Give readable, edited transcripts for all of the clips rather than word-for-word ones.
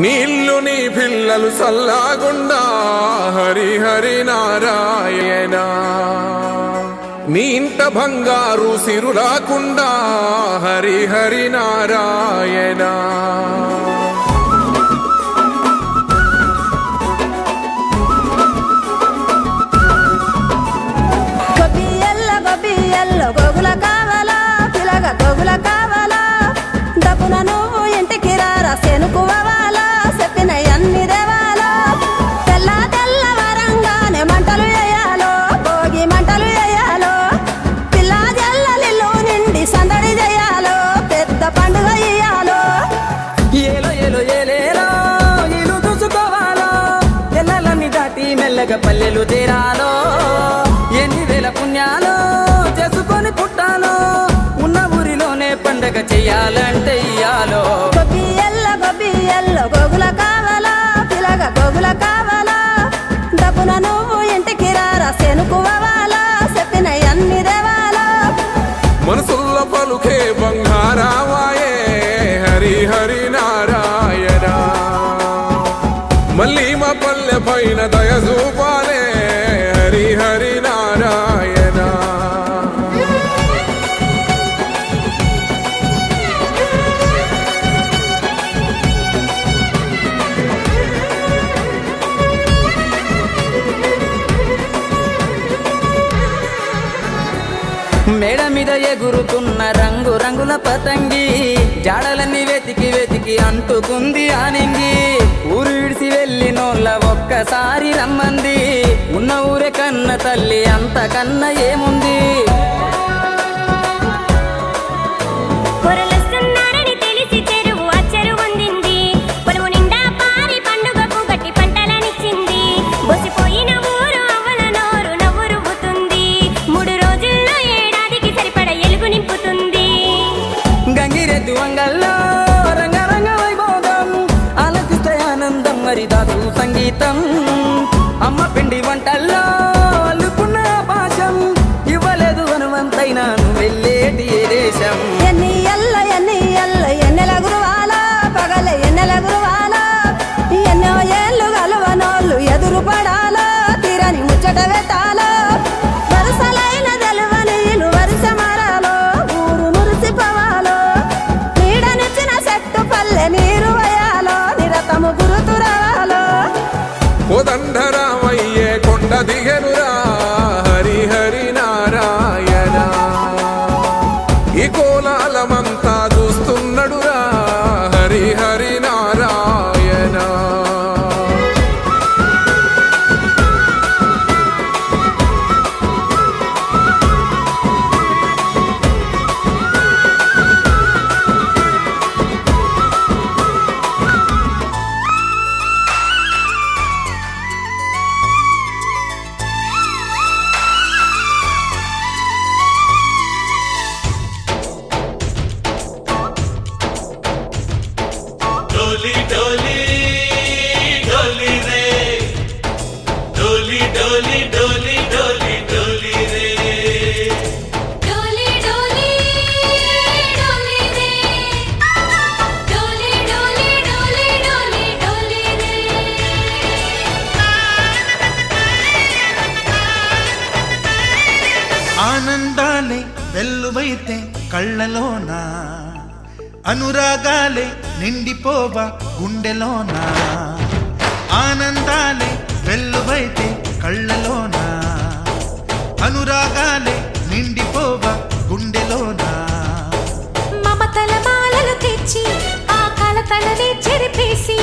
నీళ్ళు నీ పిల్లలు సల్లాగుండా హరి హరి నారాయణ. నీ ఇంట బంగారు సిరులాకుండా హరి హరి నారాయణ. గోగుల కావాలా పిలగ గోగుల కావాలా దప్పున నువ్వు ఇంటికి రారా సెనుకువాలా చెప్పిన అన్ని దేవాలో తెల్ల తెల్ల వరంగానే మంటలు వేయాలో భోగి మంటలు వేయాలో పిల్ల జల్లలిల్లు నిండి సందడి చేయాలో పెద్ద పండుగ ఇయ్యాలో. ఏలో ఏలో ఏలేలో ఇల్లు చూసుకోవాలో ఎల్లలన్నీ దాటి మెల్లగా పల్లెలు తీరాలో ఎన్ని వేల పుణ్యాలో చేసుకొని పుట్టాలో ఉన్న ఊరిలోనే పండగ చెయ్యాలంటే ఇయ్యాలో. గొబ్బియల్లో గోగుల కావాలా పిలగ గోగుల కావాలా దప్పున నువ్వు ఇంటికి రారా సెనుకువాలా చెప్పిన అన్ని దేవాలో. మనసుల్ల పలుకే బంగారావాయే హరి హరి నారాయణ. మళ్ళీ మా పల్లె పైన దయ చూపాలే హరి హరి నారాయణ. మేడ మీద ఎగురుతున్న రంగు రంగుల పతంగి జాడలన్నీ వెతికి వెతికి అంటుకుంది ఆనింగి. ఊరు విడిసి వెళ్ళినోళ్ళ ఒక్కసారి రమ్మంది ఉన్న ఊరే కన్న తల్లి అంతకన్నా ఏముంది. గంగిరెద్దు అంగల్లో రంగరంగ వైభోగం ఆలకిస్తే ఆనందం హరిదాసు సంగీతం. అమ్మ పిండి వంటల్లో అల్లుకున్న భాషం ఇవ్వలేదు హనుమంతైనా నువ్వు వెళ్ళేటి ఏ దేశం. ఎన్నెల గురువాలా పగల ఎన్నెల గురువాలా ఎన్నో ఏళ్ళు గలవనోళ్ళు ఎదురు పడాలో తీరని ముచ్చట పెట్టాలో వరుసలైన తెలవని ఇల్లు వరుస మారాలో ఊరు మురిసిపోవాలో నీడనిచ్చిన చెట్టు పల్లె నీరు వయాలో నిరతము గురుతురాలో. కోదండరామయ్యే కొండ దిగెనురా హరి హరి నారాయణ. ఈ కోలాలమంతా చూస్తున్నడురా హరి హరి నారాయణ. डोली डोली डोली रे डोली डोली डोली डोली डोली रे डोली डोली डोली रे डोली डोली डोली डोली डोली रे ఆనందాలే వెల్లువైతే కళ్ళలోనా అనురాగాలే నిండిపోవా గుండెలోనా. ఆనందాలే వెల్లువైతే కళ్ళలోనా అనురాగాలే నిండిపోవా గుండెలోనా. మమతల మాలలు తెచ్చి ఆ కలతలని చెరిపేసి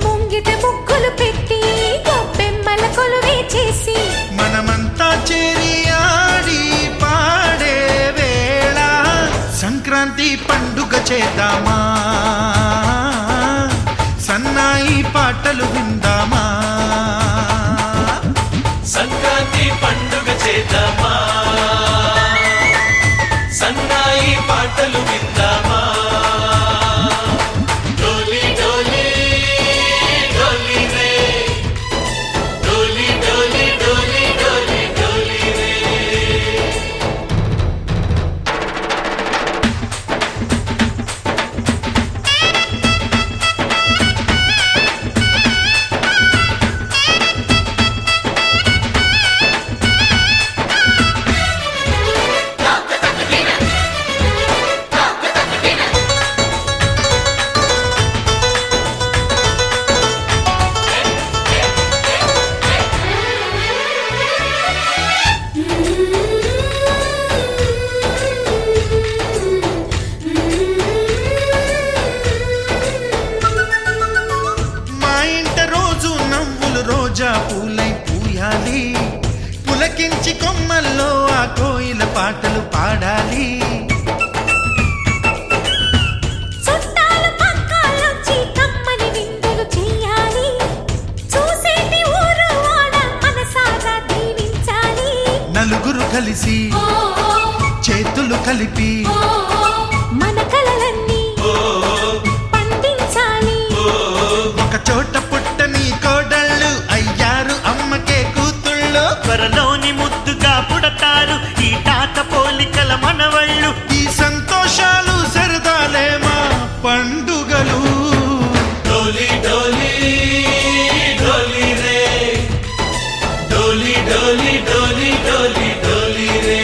ముంగిట ముగ్గులు పెట్టి గొబ్బెమ్మల కొలువే చేసి మనమంతా చేరి ఆడి పాడే వేళ సంక్రాంతి పండుగ చేద్దామా సన్నాయి పాటలు విందామా. సంక్రాంతి పండుగ చేద్దామా సన్నాయి పాటలు విందామా. డోలి డోలి డోలి రే డోలి డోలి డోలి డోలి డోలి రే. పాటలు పాడాలి. చుట్టాలు పక్కాలొచ్చి కమ్మని విందులు చెయ్యాలి. చూసేటి ఊరు వాడ మనసారా దీవించాలి. నలుగురు కలిసి చేతులు కలిపి మన కలలన్నీ పండించాలి. ఒక చోట పుట్టని కోడళ్ళు అయ్యారు అమ్మకే కూతుళ్ళు. త్వరలోని ముద్దుగా పుడతారు ఈ తాత పోలికల మనవళ్ళు. ఈ సంతోషాలు సరదాలే మా పండుగలు. డోలి డోలి డోలి రే డోలి డోలి డోలి డోలి డోలి రే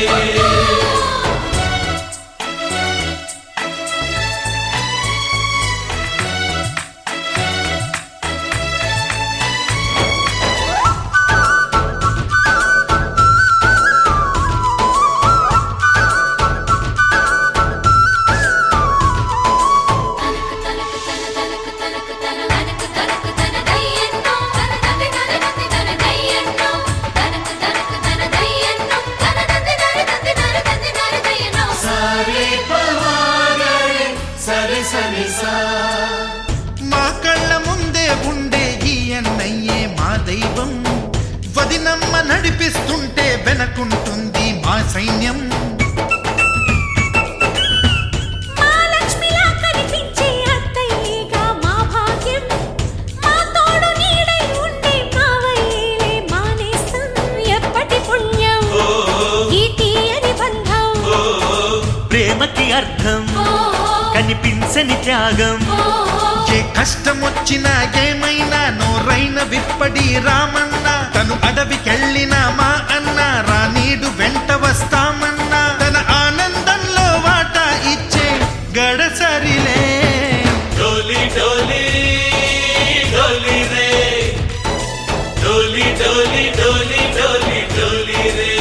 సరే పవాగరే సరే సరే సా మా కళ్ళ ముందే ఉండే ఈ అన్నయ్యే మా దైవం. వదినమ్మ నడిపిస్తుంటే వెనకుంటుంది మా సైన్యం. మహాలక్ష్మిలా కనిపించే అత్తయ్యేగా మా భాగ్యం. మా తోడు నీడై ఉండే మావయ్యేలే మానేస్తం. ఎప్పటి పుణ్యం ఈ తీయని బంధం. ప్రేమకి అర్థం కనిపించని త్యాగం. ఏ కష్టం వచ్చినా ఏమైనా నోరైన విప్పడి రామన్నా. తను అడవికెళ్ళినా మా అన్న రానీడు వెంట వస్తామన్నా. తన ఆనందంలో వాటా ఇచ్చే గడసరిలే. డోలి డోలి డోలి రే డోలి డోలి డోలి డోలి డోలి రే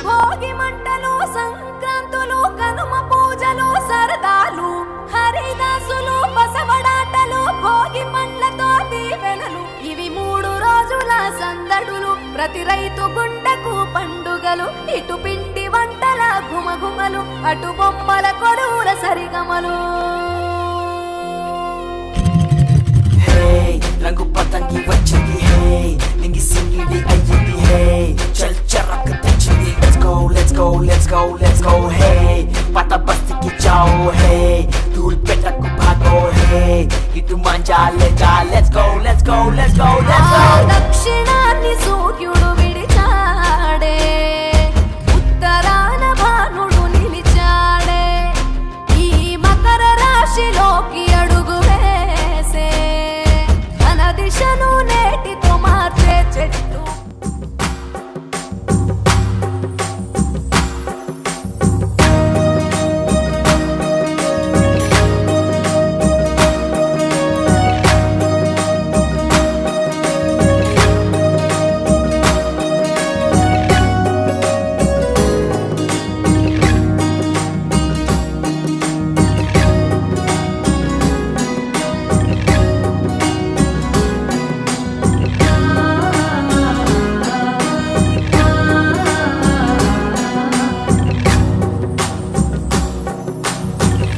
భోగి మంటలు సంక్రాంతులు కనుమ పూజలు సరదాలు హరిదాసులు బసవడాటలు భోగి మంటలతో దీవెనలు ఇవి 3 రోజుల సందడులు. ప్రతి రైతు గుండెకు పండుగలు. ఇటు పిండి వంటల గుమగుమలు అటు బొమ్మల కొలువుల సరిగమలు. Hey, రంగు పతంగి వచ్చింది. Hey, నింగి సింగిడి అయ్యింది. Hey, చల్ చరక్ తెచ్చింది. Let's go, let's go, let's go, let's go. Hey, పాత బస్తీకి జాओ. Hey, ధూల్ పెట్టకు భాగో. Hey, ఇటు మంజాలేగా. Let's go, let's go, let's go, let's ఆ go. దక్షిణాన్ని సూర్యుడు విడిచాడే ఉత్తరాన భానుడు నిలిచాడే. ఈ మకర రాశిలోకి అడుగు వేసే తన దిశను నేటితో మార్చే చెట్టు.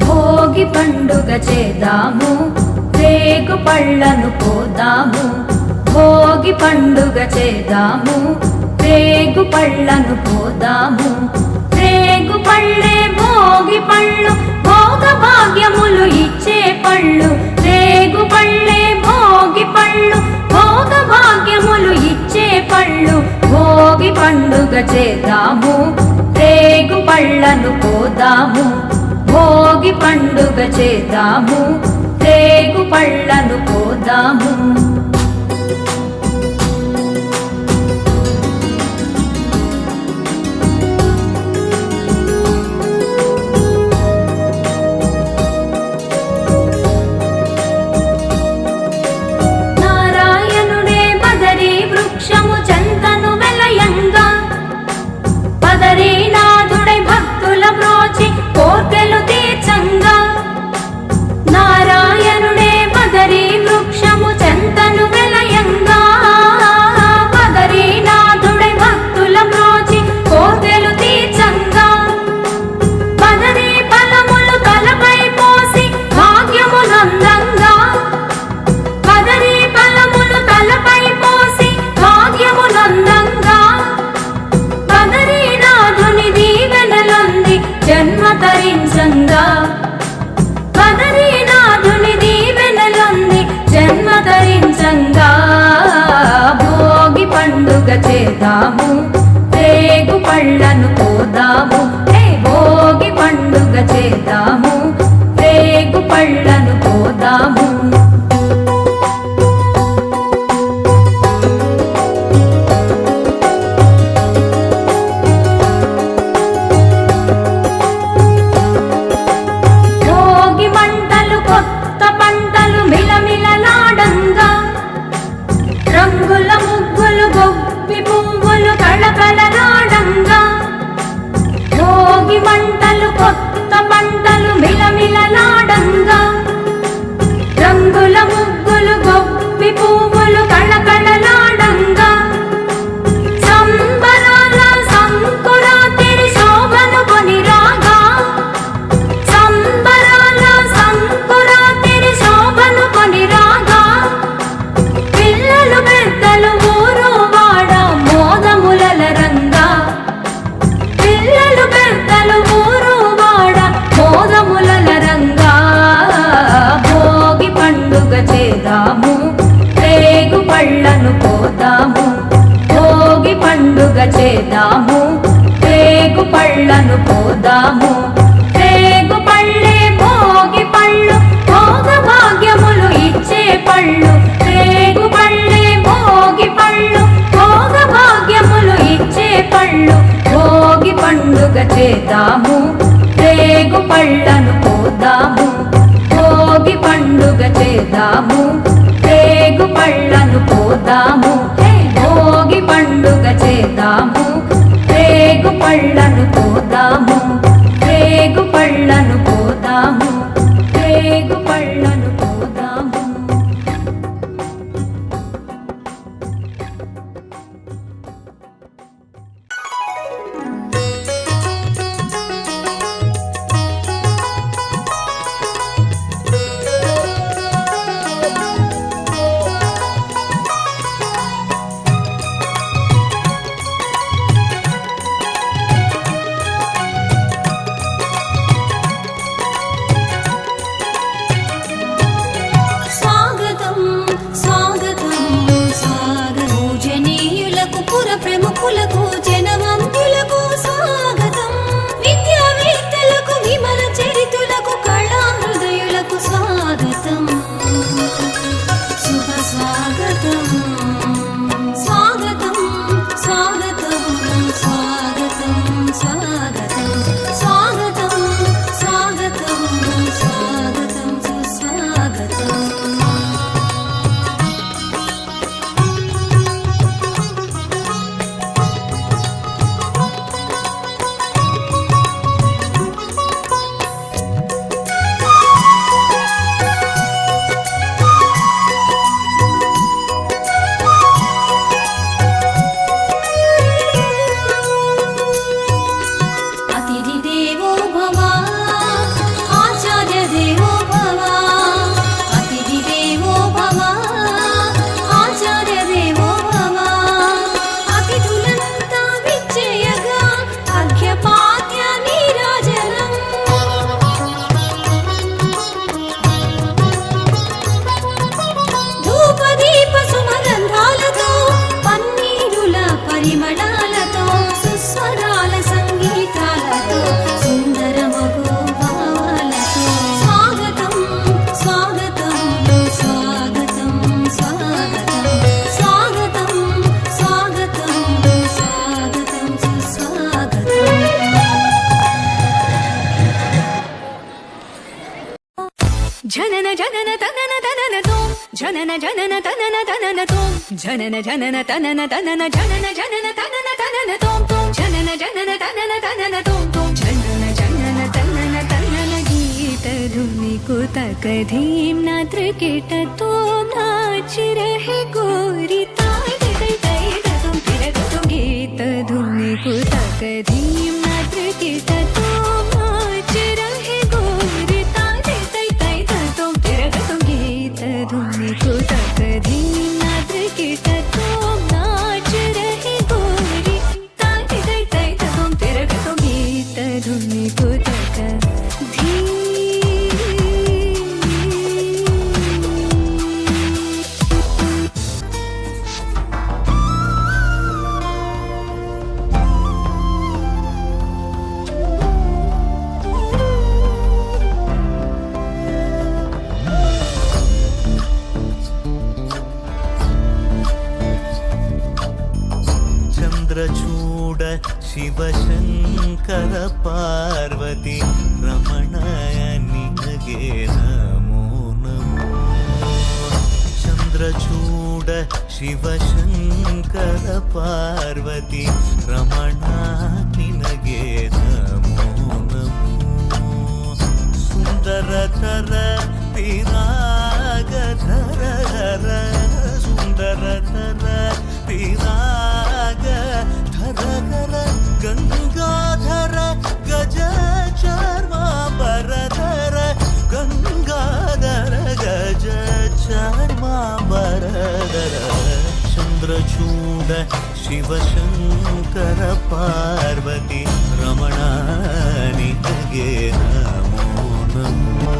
భోగి పండుగ చేద్దాము రేగు పళ్ళను పోదాము. భోగి పండుగ చేద్దాము రేగు పళ్ళను పోదాము. రేగు పళ్ళే భోగి పళ్ళు భోగ భాగ్యములు ఇచ్చే పళ్ళు. రేగు పళ్ళే భోగి పళ్ళు భోగ భాగ్యములు ఇచ్చే పళ్ళు. భోగి పండుగ చేద్దాము రేగు పళ్ళను పోదాము. భోగి పండుగ చేద్దాము రేగు పళ్ళను పోదాము. నారాయణుడే బదరీ వృక్షము చెంతను వెలయంగా. బదరీనాథుడై భక్తుల బ్రోచి కోర్కెలు తీర్చంగా. నారాయణుడే బదరీ వృక్షము చెంతను వెలయంగా. పళ్ళను పోదాము హే భోగి పండుగ చేద్దాము రేగు పళ్ళను పోదాము భోగి మంటలు కొత్త పంటలు మిలమిలలాడంగా రంగుల ముగ్గులు గొప్పి పువ్వులు కళకళలాడంగా భోగి మంటలు కొత్త పంటలు మిలమిలలాడంగా రంగుల ముగ్గులు గొప్పి పువ్వులు కళకళలాడంగా సంబరాల సంకురాతిరి శోభను కొని రాగా సంబరాల సంకురాతిరి శోభను కొని రాగా పిల్లలు పెద్దలు ఊరు వాడ మోదములల రంగా పిల్లలు పెద్దలు ఊరు వాడ మోదములల రంగా భోగి పండుగ చేద్దాము రేగు పళ్ళను పోదాము భోగి పండుగ చేద్దాము రేగు పళ్ళను పోదాము రేగు పళ్ళే భోగి పళ్ళు భోగ భాగ్యములు ఇచ్చే పళ్ళు రేగు పళ్ళే భోగి పళ్ళు భోగ భాగ్యములు ఇచ్చే పళ్ళు భోగి పండుగ చేద్దాము రేగు పళ్ళను పోదాము భోగి పండుగ చేద్దాము రేగు పళ్ళను పోదాము హే భోగి పండుగ చేద్దాము రేగు పళ్ళను పోదాము రేగు పళ్ళను పోదాము రేగు పళ్ళను పోదాము స్వాగతం స్వాగతం స్వాగతం పూజనీయులకు పుర ప్రముఖులకు జనవంతులకు స్వాగతం విద్యావేత్తలకు విమల చరితులకు కళా హృదయులకు స్వాగతం శుభ స్వాగతం స్వాగతం స్వాగతం స్వాగతం స్వాగతం స్వాగతం స్వాగతం స్వాగతం సుస్వాగతం అతిథి దేవో భవ ఆచార్య దేవో భవ అతిథి దేవో భవ ఆచార్య దేవో భవ అతిథులంతా విచ్చేయగా అర్ఘ్యపాద్య నీరాజనం ధూపదీప సుమగంధాలతో పన్నీరుల పరిమళాలతో సుస్వరాల సంగీతాలతో సుందరమగు భావాలతో స్వాగతం స్వాగతం స్వాగతం స్వాగతం స్వాగతం స్వాగతం స్వాగతం సుస్వాగతం జనన జనన తనన తనన తోం జనన జనన తనన తనన తోం జనన జనన తనన తనన జనన జనన తనన తనన తోం తోం జనన జనన తనన తనన తోం తోం జనన జనన తనన తనన గీత ధుని కుతక ధీం నాత్ర కిట తోం నాच रहे गोरी ताई तै तै तुम फिर तुम गीत धुनि कुतक धीम नात्र किट तोम नाच रहे गोरी ताई तै तै तुम फिर तुम गीत धुनि कुतक धीम नात्र किट तोम नाच रहे गोरी ताई तै तै तुम फिर तुम गीत धुनि कुतक धीम ಶಿವಶಂಕರ ಪಾರ್ವತಿ ರಮಣಯ ನಿನಗೆ ನಮೋ ನಮೋ ಚಂದ್ರಚೂಡ ಶಿವಶಂಕರ ಪಾರ್ವತಿ ರಮಣ ನಿನಗೆ ನಮೋ ನಮೋ ಸುಂದರತರ ಪಿರಾಗಧರ ಸುಂದರತರ ಪಿರಾಗ ಧರ ಗಂಗಾಧರ ಗಜ ಚರ್ಮಾಂಬರಧರ ಗಂಗಾಧರ ಗಜ ಚರ್ಮಾಂಬರಧರ ಚಂದ್ರಚೂಡ ಶಿವಶಂಕರ ಪಾರ್ವತಿ ರಮಣ ನಿನಗೆ ನಮೋ ನಮೋ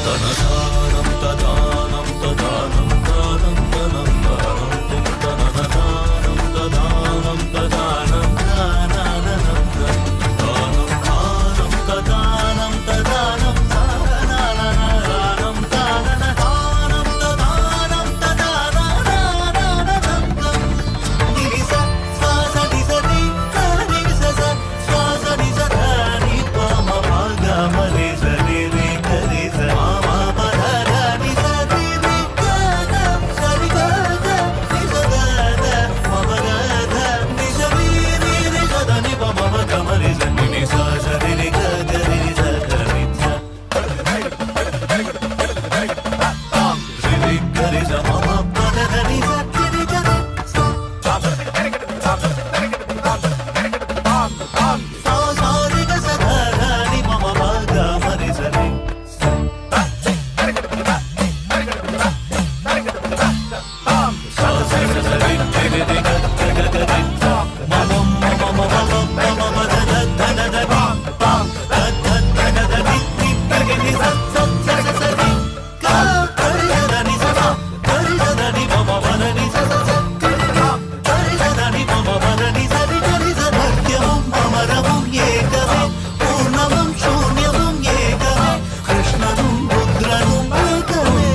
ತನದಾನಂ ತದಾನಂ ತದಾನಂ ದಾನಂ ತನಂ ದಾನಂ ತದಾನಂ ತದಾನಂ ದಾನಂ ದಾನಂ ತದಾನಂ ತದಾನಂ ದಾನಂ ದಾನಂ ತದಾನಂ ತದಾನಂ ನಿರಿಸ ಸ್ವಾಸ ನಿಸರಿ ನಿರಿಸ ಸ್ವಾಸ ನಿಸರ ನಿ ಪಮ ಭಾಗ ಮರೆ ಸರಿ ರೆ ಕರಿ ಸ ಮಾಮ ಪರ ನಿ ಸರಿ ರೆ ಗ ಸರಿ ಗ ನಿ ಸ ಗ ಮಮ ಗ ನಿ ಸರಿ ರಿ ರೆ ಗ ನಿ ಪಮ ಗ ಮರೆ ಸ ನಿ ಸ ಸರಿ ರೆ ಗ ರಿ ಸ ಗ ರಿ ಸ ರಿ ಗ ರಿ ಸ ಮಮ ಪದ ನಿ ಸ ರಿ ಗ ರಿ ಸ ರಿ ಗ ಸ ನಿ ಮಮ ಗ ಮರೆ ಸ ರಿ పూర్ణవం శూన్యవం ఏకమే కృష్ణను రుద్రను ఏకమే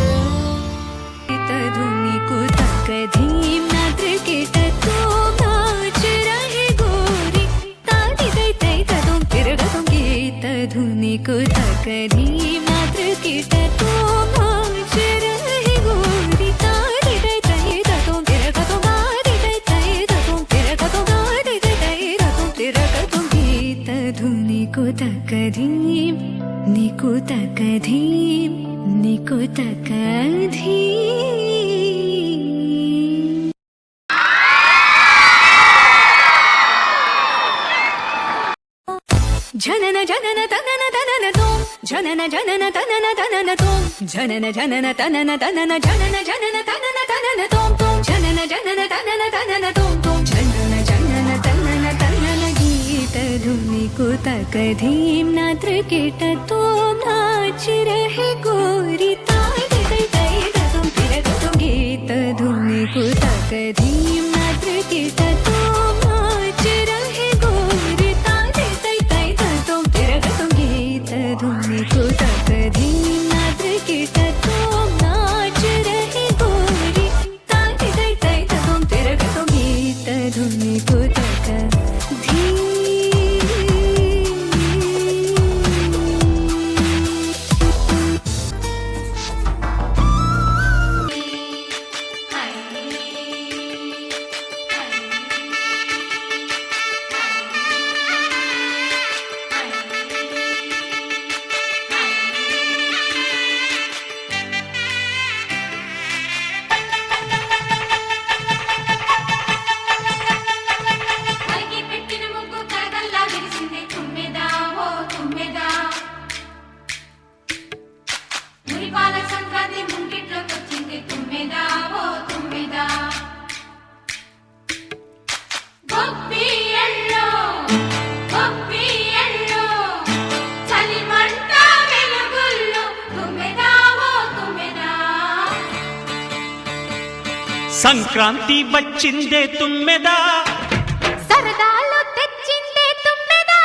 धुनी को तक धीम नाद्र केट तो नाच रहे गोरी ताली दई तई तदुम तिरगतुम गीत धुनी को तक धीम नाद्र केट तो नाच रहे गोरी ताली दई तई तदुम तिरगतुम गादी दई तई तदुम तिरगतुम गादी दई तई तदुम तिरगतुम गीत धुनी को तक धीम निको तक धीम निको तक धीम जनन जनन तनन तनन तोम जनन जनन तनन तनन तोम जनन जनन तनन तनन जनन जनन तनन तनन तोम तोम जनन जनन तनन तनन तोम तोम जनन जनन तनन तनन गीत धुनी को तक धीम नाद्र केट तोम नाच रहे गोरी ताली दई तई तदुम तिरगतुम गीत धुनी को तक धीम नाद्र केट तोम नाच रहे गोरी ताली दई तई तदुम तिरगतुम गीत धुनी को तक धीम नाद्र केट तोम नाच रहे गोरी ताली दई तई तदुम तिरगतुम गीत धुनी को तक धीम పైకి పెట్టిన ముగ్గు కరగల్లా విరిసింది తుమ్మెదా ఓ తుమ్మెదా మురిపాల సంక్రాంతి ముంగిట్లోకి వచ్చింది తుమ్మెదా ఓ తుమ్మెదా గొప్పి ఎల్లో చలిమంట వెలుగుల్లో తుమ్మెదా ఓ తుమ్మెదా సంక్రాంతి వచ్చిందే తుమ్మెదా సరదాలు తెచ్చిందే తుమ్మెదా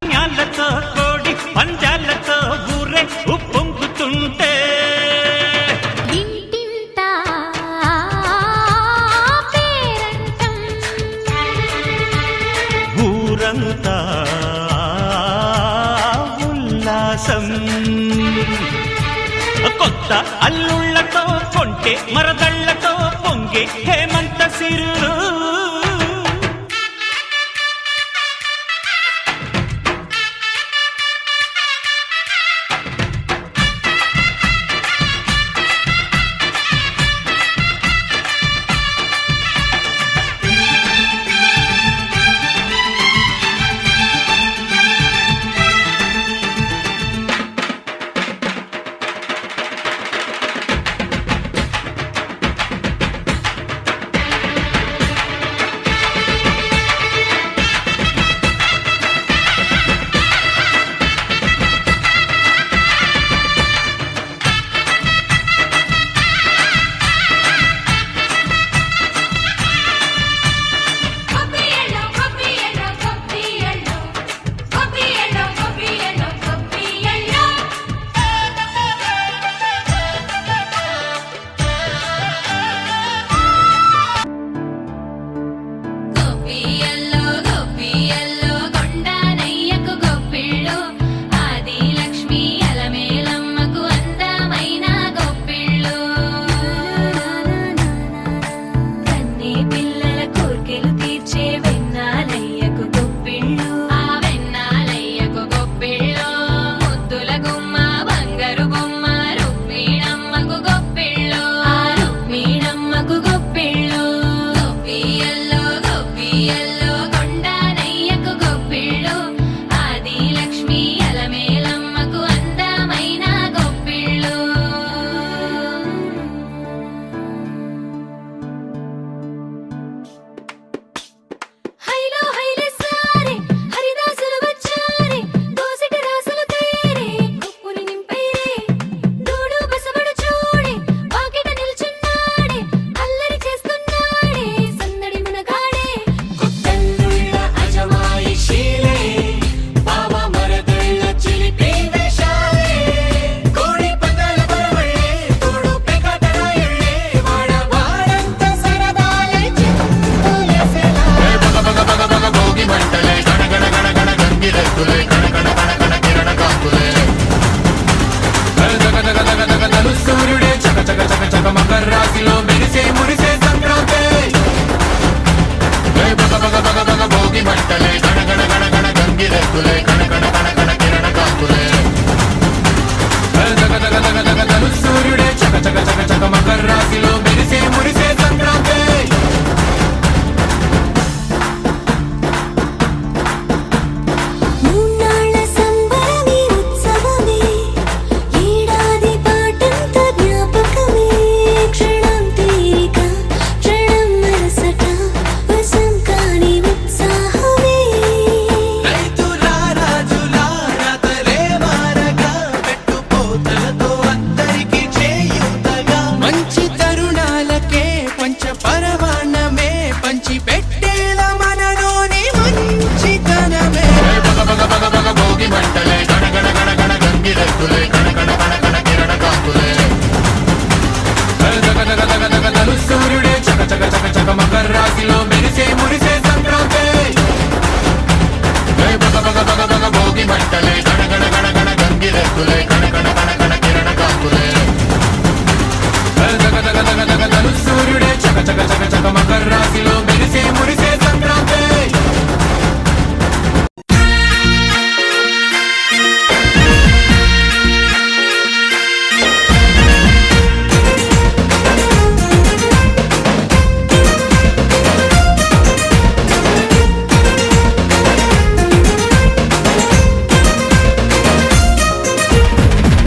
జ్ఞాలతో కోడి పంజాలతో ఊరే ఉప్పొంగుతుంటే ఇంటింటా పేరంటం ఊరంతా ఉల్లాసం కొత్త అల్లుళ్ళతో కొంటే మరదళ్లతో పొంగే హేమంత సిరులు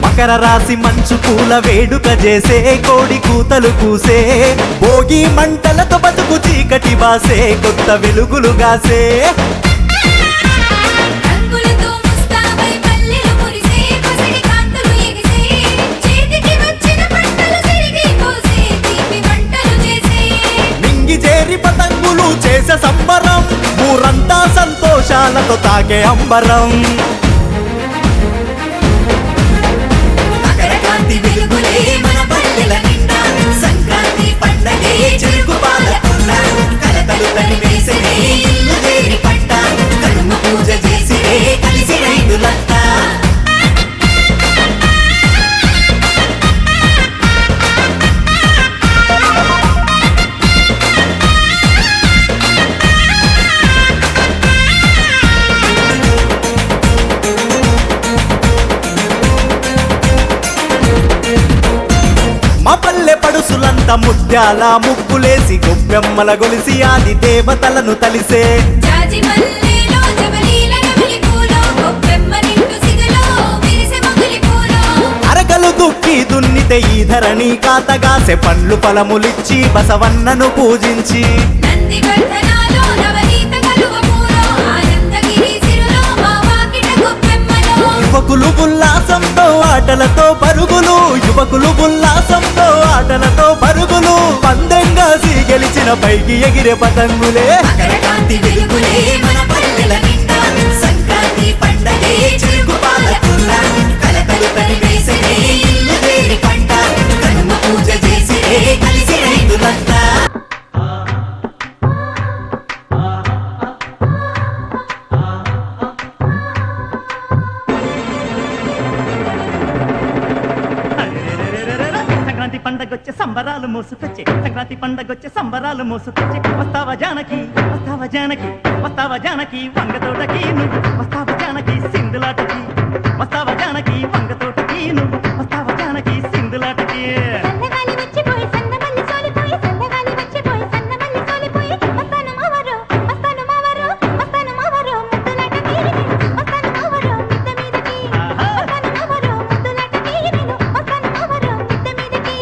మకర రాశి మంచు పూల వేడుక చేసే కోడి కూతలు కూసే భోగి మంటలతో బతుకు చీకటి బాసే కొత్త వెలుగులు గాసే మింగి చేరి పతంగులు చేసే సంబరం ఊరంతా సంతోషాలతో తాకే అంబరం వెలుగులే మన పల్లెల నిండా సంక్రాంతి పండగే చెరుకు పాలకున్న కలతలు తని వేసే ఇల్లు చేరి పట్ట కడుము పూజ ముత్యాల ముగ్గులేసి గొప్పెమ్మల గొలిసి ఆది దేవతలను తలిసే జాజి మల్లెలో జబలీల నమిలి పూలో గొప్పెమ్మ నిండు సిగలో విరిసె మొగలి పూలో అరకలు దుక్కి దున్నితే ఈ ధరణి కాతగాసె పండ్లు ఫలములిచ్చి బసవన్నను పూజించి నంది వర్ధనాలో నవనీత కలువ పూలో ఆనందగిరి సిరులో మా వాకిట గొప్పెమ్మలో యువకులు ఉల్లాసంతో ఆటలతో పరుగులు యువకులు ఉల్లాసంతో ఆటలతో పరుగులు పందెంగా గెలిచిన పైకి ఎగిరే పతంగులే మకర కాంతి వెలుగులే మన పల్లెల నిండా సంక్రాంతి పండగే చిరుకు పాలకుల్ల కలకలు కలిపేసే ఇల్లు వేడి పంట కనుమ పూజ చేసి కలిసి రైతులంతా సంక్రాంతి పండగొచ్చే సంబరాలు మోసుకొచ్చే సంక్రాంతి పండగొచ్చే సంబరాలు మోసుకొచ్చే వస్తావా జానకి వస్తావా జానకి వస్తావా జానకి వంగతోటకి నువ్వు వస్తావా జానకి సింధులాటకి వస్తావా జానకి వంగతోటకి నువ్వు వస్తావా జానకి సింధులాటకి సన్నగాలి వచ్చిపోయి సన్నమల్లి సోలిపోయి సన్నగాలి వచ్చిపోయి సన్నమల్లి సోలిపోయి వస్తాను మావరు వస్తాను మావరు వస్తాను మావరు ముద్దులాటకి వస్తాను మావరు మిద్ద మీదకి వస్తాను మావరు ముద్దులాటకి నేను వస్తాను మావరు మిద్ద మీదకి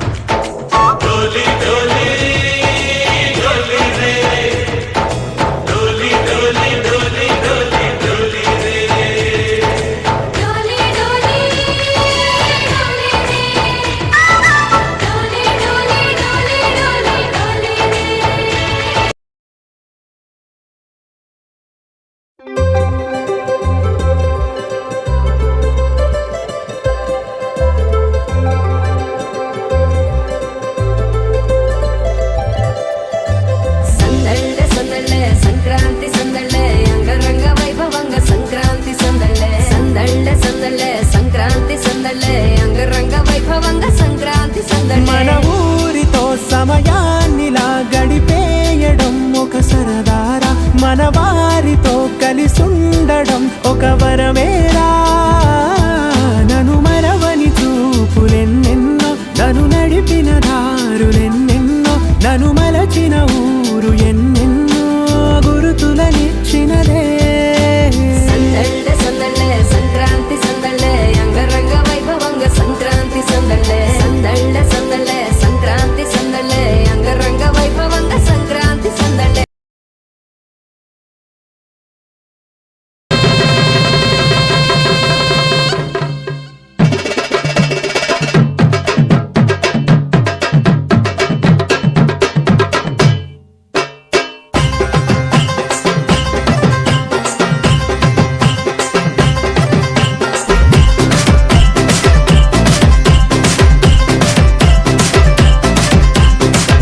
डोली डोली डोली रे डोली डोली डोली डोली डोली रे डोली डोली डोली रे डोली डोली डोली डोली रे సందళ్ళే సందళ్ళే సంక్రాంతి సందళ్ళే అంగరంగ వైభవంగ సంక్రాంతి సందళ్ళే సందళ్ళే సందళ్ళే సంక్రాంతి సందళ్ళే అంగరంగ వైభవంగ సంక్రాంతి సందళ్ళే మన ఊరితో సమయాన్నిలా గడిపేయడం ఒక సరదారా మన వారితో కలిసుండడం ఒక వరమేరా నన్ను మరవని చూపులెన్నెన్నో నన్ను నడిపిన దారులెన్నెన్నో నన్ను మలచిన ఊరు ఎన్నెన్నో గురుతులనిచ్చినదే సందళ్ళే సందళ్ళే సంక్రాంతి సందళ్ళే అంగరంగ వైభవంగ సంక్రాంతి సందళ్ళే సందళ్ళే సందళ్ళే సంక్రాంతి సందళ్ళే అంగరంగ వైభవంగ సంక్రాంతి సందళ్ళే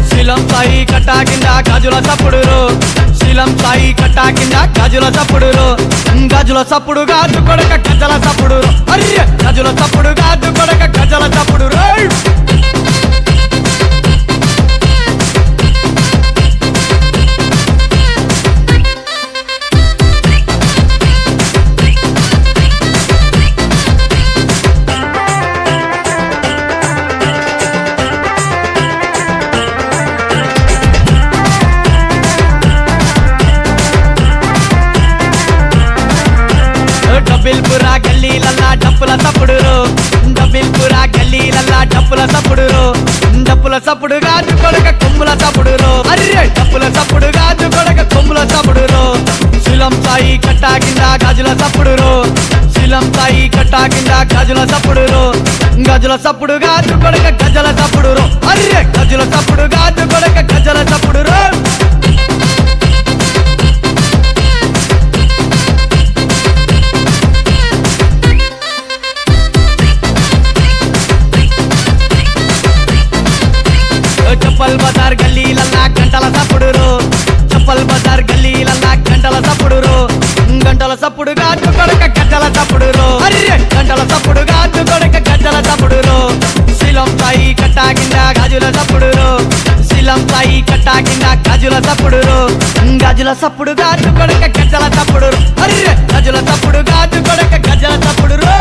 శీలం సాయి కట్టా కింద గాజుల సప్పుడురు శీలం సాయి కట్టా కింద గాజుల సప్పుడురు గాజుల సప్పుడు గాజు కొడక గజల సప్పుడు అర్రె గాజుల సప్పుడు గాజు కొడక గజల సప్పుడు డబ్బిల్పురా గల్లీలల్లా డప్పుల సప్పుడురు డబ్బిల్పురా గల్లీలల్లా డప్పుల సప్పుడురు డప్పుల సప్పుడు గాజు కొడక కొమ్ముల సప్పుడురు అర్రె డప్పుల సప్పుడు గాజు కొడక కొమ్ముల సప్పుడురు శీలం సాయి కట్టా కింద గాజుల సప్పుడురు శీలం సాయి కట్టా కింద గాజుల సప్పుడురు గజల సప్పుడు గాజు కొడక గజల సప్పుడు రో అర్రె గజల సప్పుడు గాజు కొడక గజల సప్పుడు రో चप्पल बाजार गल्लीलल्ला गंटల సప్పుడు రో चप्पल बाजार गल्लीलल्ला गंटల సప్పుడు రో గంటల సప్పుడు గాజు కొడక గజల సప్పుడు రో అర్రె గంటల సప్పుడు గాజు కొడక గజల సప్పుడు రో శిలం సాయి కట్టాకింద గాజుల సప్పుడు రో శిలం సాయి కట్టాకింద గాజుల సప్పుడు రో గాజుల సప్పుడు గాజు కొడక గజల సప్పుడు రో అర్రె గాజుల సప్పుడు గాజు కొడక గజల సప్పుడు రో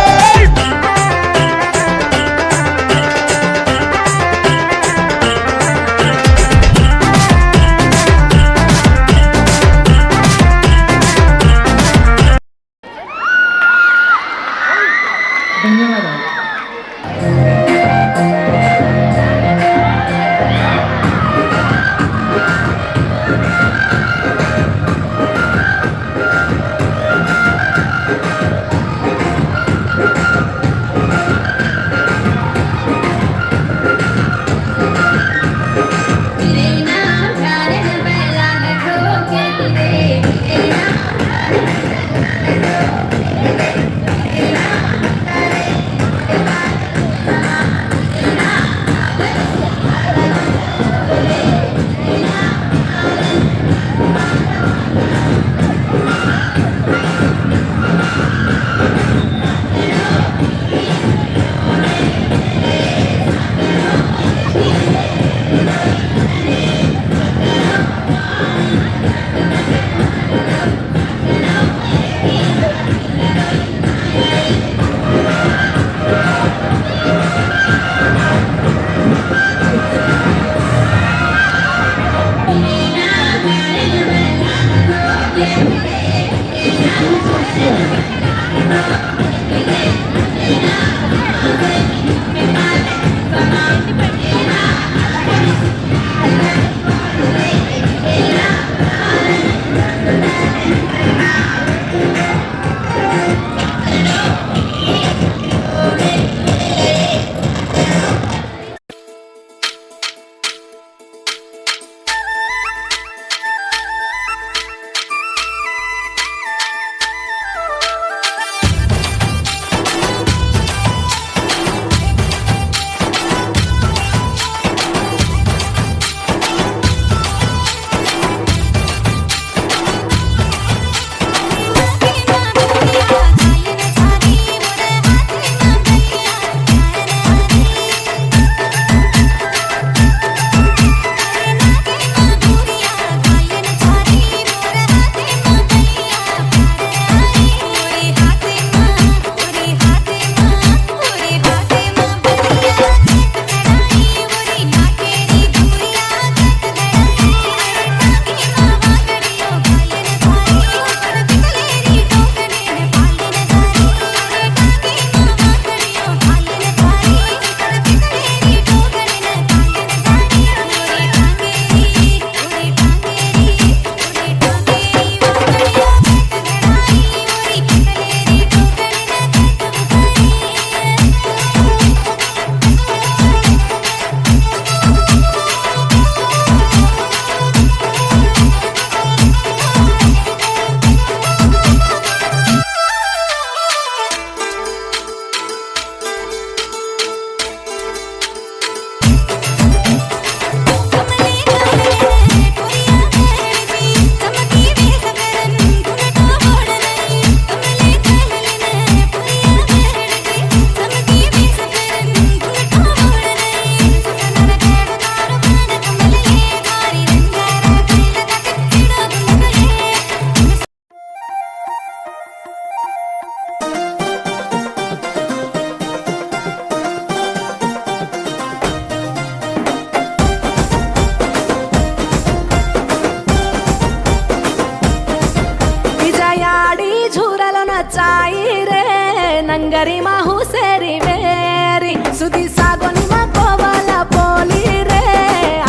गरी माहू सेरी वेरी सुधी सागोनी मा कोवाला पोली रे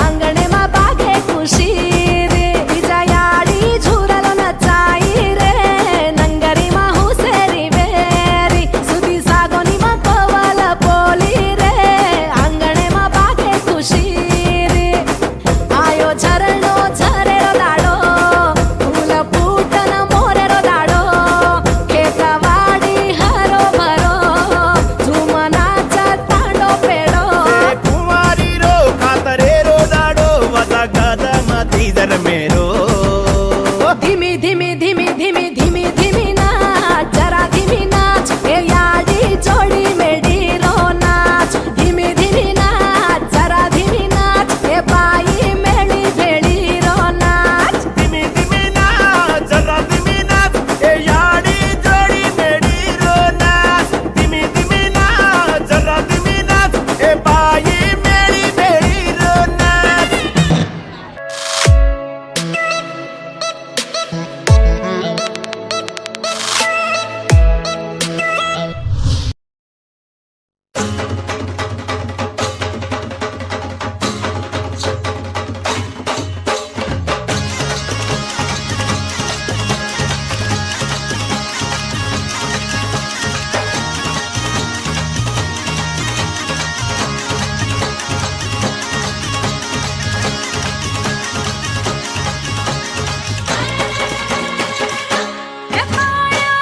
अंगणे मा बागे खुशी रे विजयाडी झुरलो नचाई रे नंगरी माहू सेरी वेरी सुधी सागोनी मा कोवाला पोली रे धिमी धिमी धिमी धिमी धिमी नाच जरा धिमी नाच ए याडी जोडी मेडी रो नाच धिमी धिमी नाच जरा धिमी नाच ए बाई मेळी भेडी रो नाच धिमी धिमी नाच जरा धिमी नाच ए याडी जोडी मेडी रो नाच धिमी धिमी नाच जरा धिमी नाच ए बाई मेळी मेळी रो नाच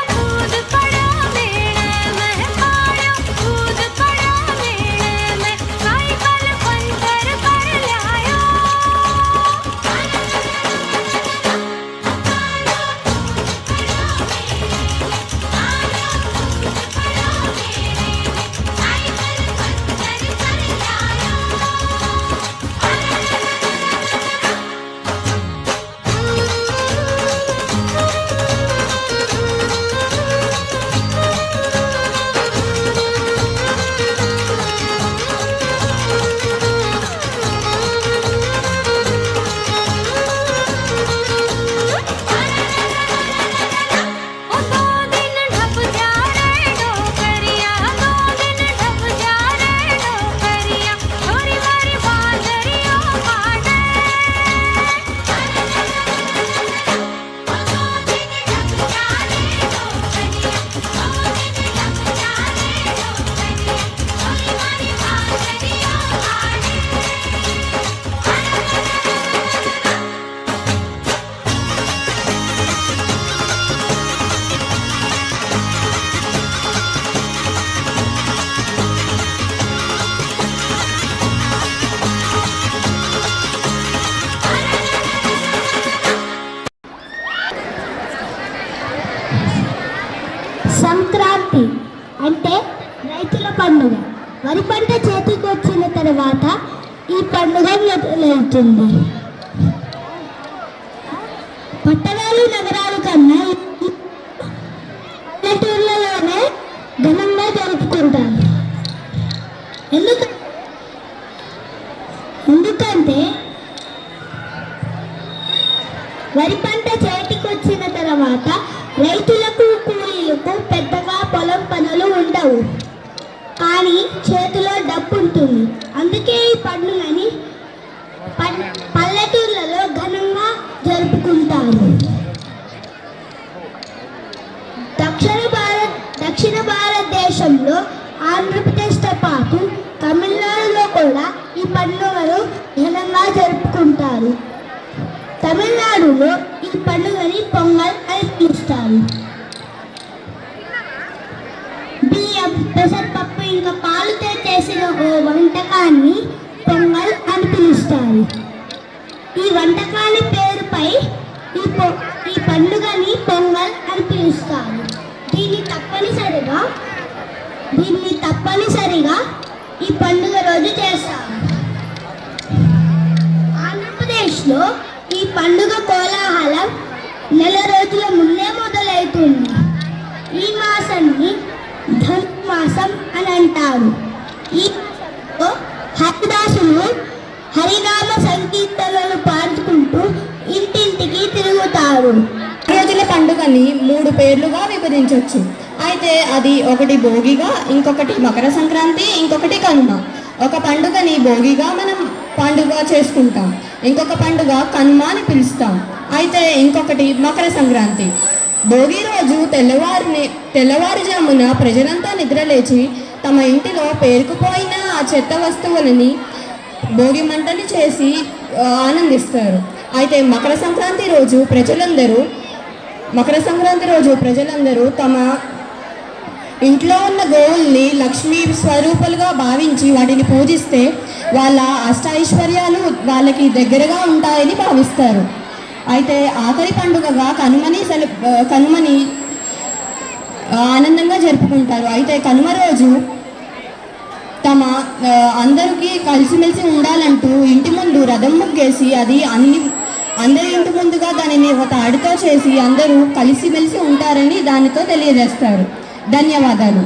कूद पड़ा मेले में कूद पड़ा मेले में साइकिल पंचर कर लायो ओ 2 दिन ढप जा रे डोकरिया 2 दिन ढप जा रे डोकरिया छोरी मारी बाजरियो काटे సంక్రాంతి అంటే రైతుల పండుగ. వరి పంట చేతికి వచ్చిన తర్వాత ఈ పండుగ మొదలవుతుంది. పట్టణాలు నగరాలు కన్నా ఈ పల్లెటూర్లలోనే ఘనంగా జరుపుకుంటారు. ఎందుకంటే వరి పంట చేతికి వచ్చిన తర్వాత రైతులకు కూలీలకు పెద్దగా పొలం పనులు ఉండవు, కానీ చేతిలో డబ్బు ఉంటుంది. అందుకే ఈ పండుగని పల్లెటూర్లలో ఘనంగా జరుపుకుంటారు. దక్షిణ భారతదేశంలో ఆంధ్రప్రదేశ్తో పాటు తమిళనాడులో కూడా ఈ పండుగను ఘనంగా జరుపుకుంటారు. తమిళనాడులో ఈ పండుగని పొంగల్ అని పిలుస్తారు. బియ్యం, పెసరపప్పు ఇంకా పాలుతో చేసిన ఓ వంటకాన్ని పొంగల్ అని పిలుస్తారు. ఈ వంటకాల పేరుపై ఈ పండుగని పొంగల్ అని పిలుస్తారు. దీన్ని తప్పనిసరిగా ఈ పండుగ రోజు చేస్తారు. ఆంధ్రప్రదేశ్లో ఈ పండుగ కోలాహలం నెల రోజుల ముందే మొదలవుతుంది. ఈ మాసాన్ని ధనుర్మాసం అని అంటారు. ఈ మాసంలో హరిదాసులు హరినామ సంకీర్తనలు పాడుకుంటూ ఇంటింటికి తిరుగుతారు. రోజుల పండుగని 3 పేర్లుగా విభజించవచ్చు. అయితే అది ఒకటి భోగిగా, ఇంకొకటి మకర సంక్రాంతి, ఇంకొకటి కనుమ. ఒక పండుగని భోగిగా మనం పండుగ చేసుకుంటాం, ఇంకొక పండుగ కనుమ అని పిలుస్తాం. అయితే ఇంకొకటి మకర సంక్రాంతి. భోగి రోజు తెల్లవారుజామున ప్రజలంతా నిద్రలేచి తమ ఇంటిలో పేరుకుపోయిన ఆ చెత్త వస్తువులని భోగి మంటలు చేసి ఆనందిస్తారు. అయితే మకర సంక్రాంతి రోజు ప్రజలందరూ తమ ఇంట్లో ఉన్న గోవుల్ని లక్ష్మీ స్వరూపాలుగా భావించి వాటిని పూజిస్తే వాళ్ళ అష్టైశ్వర్యాలు వాళ్ళకి దగ్గరగా ఉంటాయని భావిస్తారు. అయితే ఆఖరి పండుగగా కనుమని ఆనందంగా జరుపుకుంటారు. అయితే కనుమ రోజు తమ అందరికీ కలిసిమెలిసి ఉండాలంటూ ఇంటి ముందు రథం ముగ్గేసి అది అందరి ఇంటి ముందుగా దానిని ఒక తాడితో చేసి అందరూ కలిసిమెలిసి ఉంటారని దానితో తెలియజేస్తారు. ధన్యవాదాలు.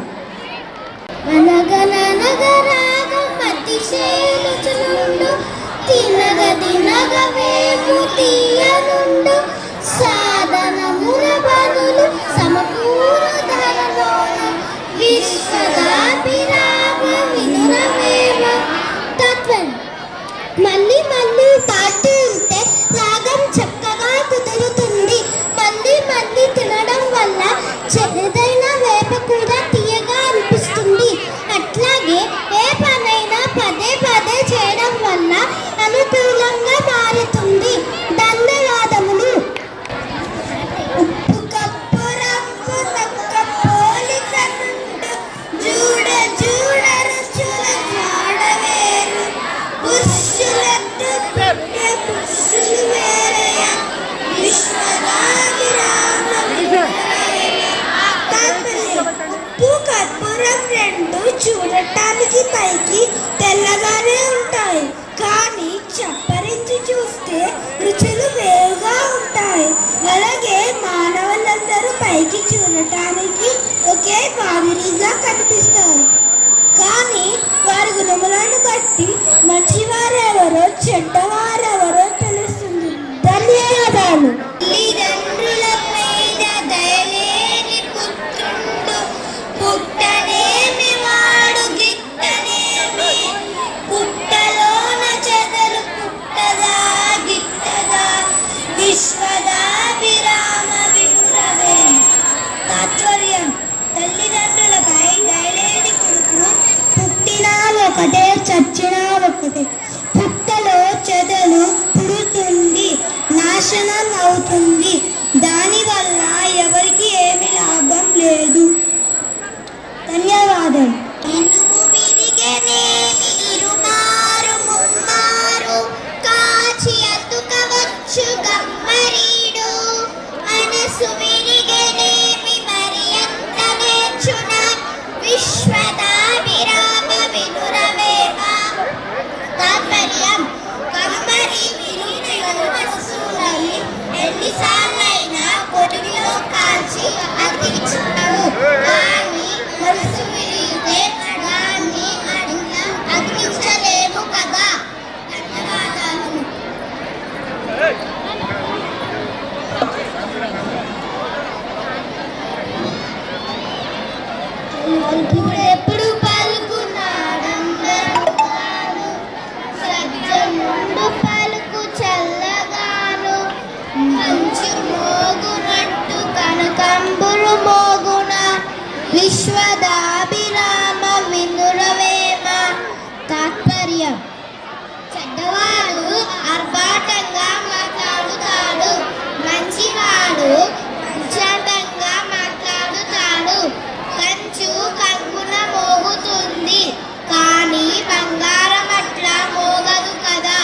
మళ్ళీ మళ్ళీ పాడుతూ ఉంటే రాగం చక్కగా కుదురుతుంది. మళ్ళీ మళ్ళీ తినడం వల్ల చెడుదైన వేప కూడా తీయగా అనిపిస్తుంది. అట్లాగే ఏ పనైనా పదే పదే చేయడం వల్ల అనుకూలంగా మారుతుంది. ధన్యవాదములు. ఉప్పు కప్పు రంగు తక్క పోలిక నుండు జూడ జూడ రుచుల జాడవేరు పురుషులతో పుట్టే పురుషులు వేరయ విశ్వదాభిరామ ఉప్పు కర్పూరం రెండు చూడటానికి పైకి తెల్లగానే ఉంటాయి, కానీ చప్పరించి చూస్తే రుచులు వేరుగా ఉంటాయి. అలాగే మానవులందరూ పైకి చూడటానికి ఒకే మాదిరిగా కనిపిస్తారు, కానీ వారి గుణములను బట్టి మంచివారెవరో చెడ్డవారెవరో తెలుస్తుంది. ధన్యవాదాలు. తల్లిదండ్రుల మీద దయలేని పుత్రుండు పుట్టనేమి వాడు గిట్టనేమి పుట్టలోన చెదలు పుట్టదా గిట్టదా విశ్వదాభిరామ వినురవే. తాత్పర్యం: తల్లిదండ్రులపై దయలేని కొడుకు పుట్టినా ఒకటే చచ్చినా ఒకటే. పుట్టలో చెదలు పుడుతుంది, నాశనం అవుతుంది. దానివల్ల ఎవరికి ఏమి లాభం లేదు. ధన్యవాదాలు. ఇనుము విరిగనేమి ఇరుమారు ముమ్మారు కాచి అతుకవచ్చు గమ్మరీడు మనసు విరిగనేమి మరి ఎంత నేర్చున విశ్వదాభిరామ వినురవేమ. తాత్పర్యం: కమ్మరి విరిగిన వస్తువులని ఎన్నిసార్లైనా పొడిలో కాల్చి అతికించుతాడు, కానీ మనసు విరిగితే దాన్ని అతికించలేము కదా. ధన్యవాదాలు. ఎప్పుడు పలుకున్నాడందరూ సజ్జనుండు పలుకు చల్లగాను మంచు మోగునట్టు కనకంబులు మోగున విశ్వదాభిరామ వినురవేమ. తాత్పర్యం: చెడ్డవాడు ఆర్భాటంగా మాట్లాడుతాడు, మంచివాడు ప్రశాంతంగా మాట్లాడుతాడు. కంచు కంగున మోగుతుంది, కానీ బంగారం అట్లా మోగదు కదా.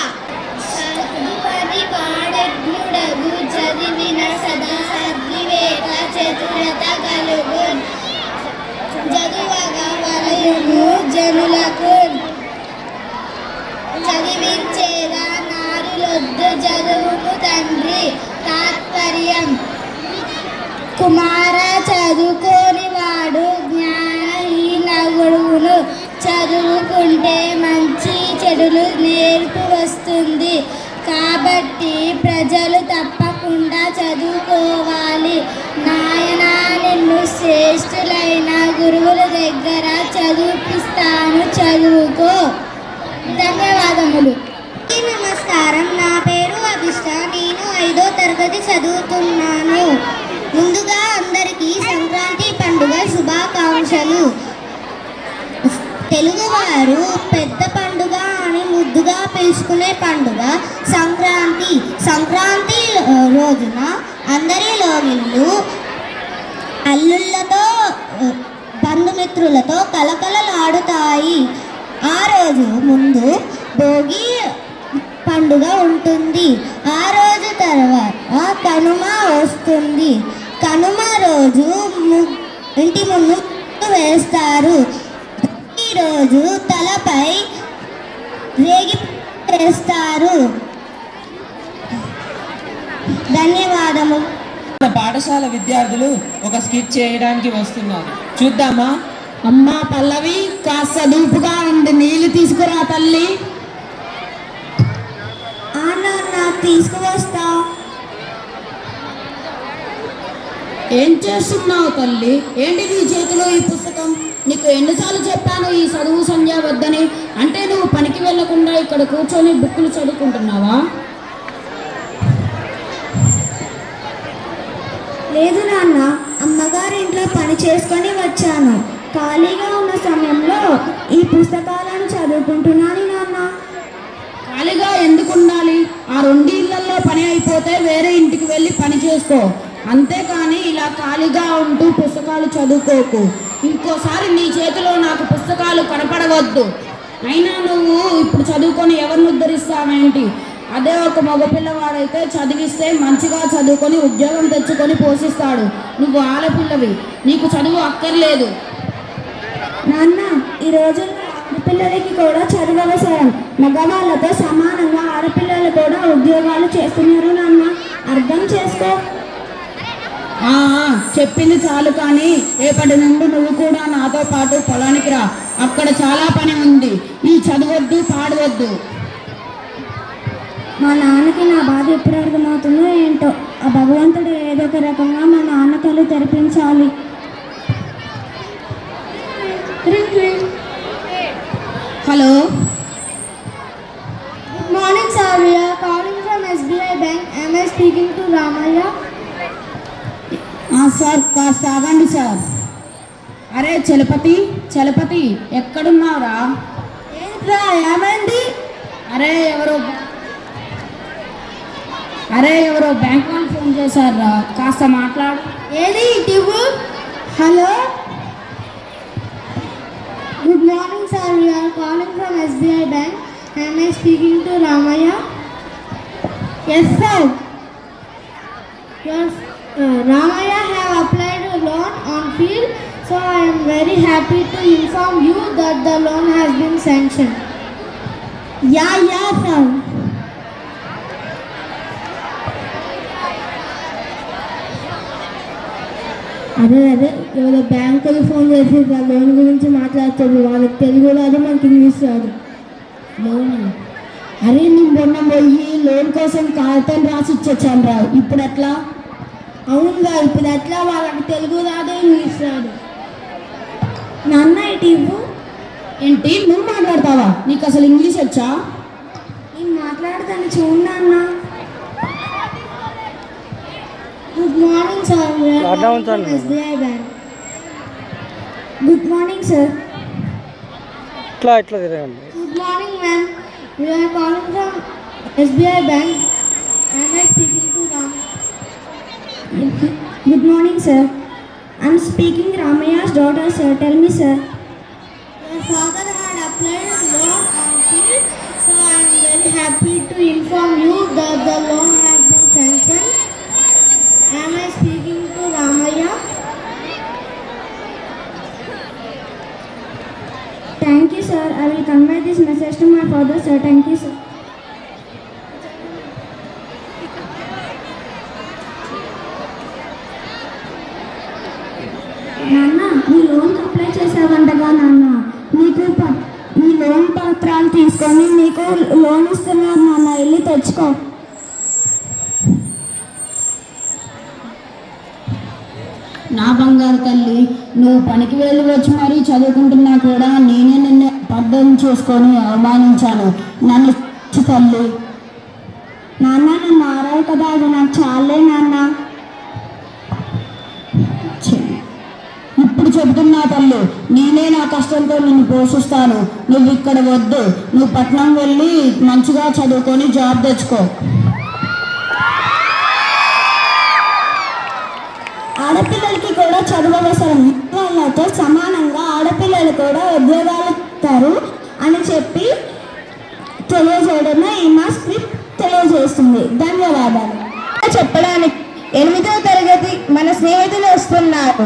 చదువుని వాడెడ్నుడగు చదివిన సదా సద్వివేక చతురత కలుగు చదువగా వలయును జనులకు చదివించేదా నారులొద్దు చదువును తండ్రి. తాత్పర్యం: కుమార చదువుకోని వాడు జ్ఞానహీనగుడును. చదువుకుంటే మంచి చెడులు నేర్పు వస్తుంది, కాబట్టి ప్రజలు తప్పకుండా చదువుకోవాలి. నాయనా, నిన్ను శ్రేష్ఠులైన గురువుల దగ్గర చదివిపిస్తాను, చదువుకో. ధన్యవాదములు. నమస్కారం. నా పేరు అభిష్ట. నేను 5వ తరగతి చదువుతున్నాను. ముందుగా అందరికీ సంక్రాంతి పండుగ శుభాకాంక్షలు. తెలుగువారు పెద్ద పండుగ అని ముద్దుగా పిలుచుకునే పండుగ సంక్రాంతి. సంక్రాంతి రోజున అందరి లోగిళ్ళు అల్లుళ్ళతో బంధుమిత్రులతో కలకలలాడుతాయి. ఆ రోజు ముందు భోగి పండుగ ఉంటుంది. ఆ రోజు తర్వాత కనుమ వస్తుంది. కనుమ రోజు ఇంటి ముందు వేస్తారు. ఈరోజు తలపై రేగి వేస్తారు. ధన్యవాదము. పాఠశాల విద్యార్థులు ఒక స్కిట్ చేయడానికి వస్తున్నారు, చూద్దామా? అమ్మా పల్లవి, కాస్త దూపుగా ఉండి నీళ్లు తీసుకురా తల్లి. నాన్న తీసుకువస్తా. ఏం చేస్తున్నావు తల్లి? ఏంటి నీ చేతిలో ఈ పుస్తకం? నీకు ఎన్నిసార్లు చెప్పాను ఈ చదువు సంధ్య వద్దని? అంటే నువ్వు పనికి వెళ్లకుండా ఇక్కడ కూర్చొని బుక్కులు చదువుకుంటున్నావా? లేదు నాన్న, అమ్మగారింట్లో పని చేసుకొని వచ్చాను. ఖాళీగా ఉన్న సమయంలో ఈ పుస్తకాలను చదువుకుంటున్నాను నాన్న. ఖాళీగా ఎందుకు ఉండాలి? ఆ 2 ఇళ్లలో పని అయిపోతే వేరే ఇంటికి వెళ్ళి పని చేసుకో. అంతేకాని ఇలా ఖాళీగా ఉంటూ పుస్తకాలు చదువుకోకు. ఇంకోసారి నీ చేతిలో నాకు పుస్తకాలు కనపడవద్దు. అయినా నువ్వు ఇప్పుడు చదువుకొని ఎవరిని ఉద్ధరిస్తావేంటి? అదే ఒక మగపిల్లవాడైతే చదివిస్తే మంచిగా చదువుకొని ఉద్యోగం తెచ్చుకొని పోషిస్తాడు. నువ్వు ఆడపిల్లవి, నీకు చదువు అక్కర్లేదు. నాన్న, ఈ రోజుల్లో ఆడపిల్లలకి కూడా చదువు అవసరం. మగవాళ్ళతో సమానంగా ఆడపిల్లలు కూడా ఉద్యోగాలు చేస్తున్నారు నాన్న. అర్థం చేసుకో. చెప్పింది చాలు కానీ రేపటి నుండి నువ్వు కూడా నాతో పాటు పొలానికి రా. అక్కడ చాలా పని ఉంది. ఈ చదవద్దు, పాడవద్దు. మా నాన్నకి నా బాధ ఎప్పుడు అర్థమవుతుందో ఏంటో. ఆ భగవంతుడు ఏదో ఒక రకంగా మా నాన్న కళ్ళు తెరిపించాలి. Hello, good morning sir. We are calling from SBI Bank. Am I speaking to Ramaya? Sir కాస్త ఆగండి సార్. అరే చలపతి, చలపతి ఎక్కడున్నావురా? ఏంట్రా, ఏమైంది? అరే ఎవరో బ్యాంక్ వాళ్ళు ఫోన్ చేశారా, కాస్త మాట్లాడు. ఏది ఇటు? Hello, good morning sir. We are calling from SBI Bank. Am I speaking to Ramaya? Yes sir. Yes, Ramaya have applied a loan on field, so I am very happy to inform you that the loan has been sanctioned. Yeah sir. అదే ఎవరో బ్యాంకులు phone చేసి loan గురించి మాట్లాడుతుంది. వాళ్ళకి తెలుగు రాదు, మనకి English రాదు. లోన్? అరే నేను మొన్న పోయి లోన్ కోసం కాగితం రాసి ఇచ్చొచ్చాను రా. ఇప్పుడు ఎట్లా? అవునుగా, ఇప్పుడు ఎట్లా? వాళ్ళకి తెలుగు రాదు, ఇంగ్లీష్ రాదు. నాన్న ఇటు ఇవ్వు. ఏంటి నువ్వు మాట్లాడతావా? నీకు అసలు ఇంగ్లీష్ వచ్చా? నేను మాట్లాడతాను, చూడు నాన్న. Good morning sir. SBI Bank. Good morning sir. ఇట్లా తిరగండి. Good morning ma'am. We are calling from SBI Bank. Am I speaking to Ram? Good morning sir. I'm speaking Ramaya's daughter sir. Tell me sir. Your father had applied a loan on field, so I am very happy to inform you that the loan has been sanctioned. Am I speaking to Ramaya? Thank you sir. I will convey this message to my father sir. Thank you sir. నాన్న, నీ loan apply చేసావంటగా నాన్న. నీకు నీ loan పత్రాలు తీసుకొని నీకు loan ఇస్తున్నారు నాన్న. వెళ్ళి తెచ్చుకో. నా బంగారు తల్లి, నువ్వు పనికి వెళ్ళి వచ్చి మరీ చదువుకుంటున్నా కూడా నేనే నిన్ను అర్థం చేసుకొని అవమానించాను. నన్ను తల్లి. నాన్న, నన్ను మారావు కదా, అది నాకు చాలే నాన్న. ఇప్పుడు చెబుతున్నా తల్లి, నేనే నా కష్టంతో నిన్ను పోషిస్తాను. నువ్వు ఇక్కడ వద్దు. నువ్వు పట్నం వెళ్ళి మంచిగా చదువుకొని జాబ్ తెచ్చుకో. ఆడపిల్లలకి కూడా చదువు అవసరం. వాళ్ళతో సమానంగా ఆడపిల్లలు కూడా ఉద్యోగాలు ఇస్తారు అని చెప్పి తెలియజేయడమే ఈ మా స్క్రిప్ట్ తెలియజేస్తుంది. ధన్యవాదాలు. చెప్పడానికి 8వ తరగతి మన స్నేహితులు వస్తున్నారు.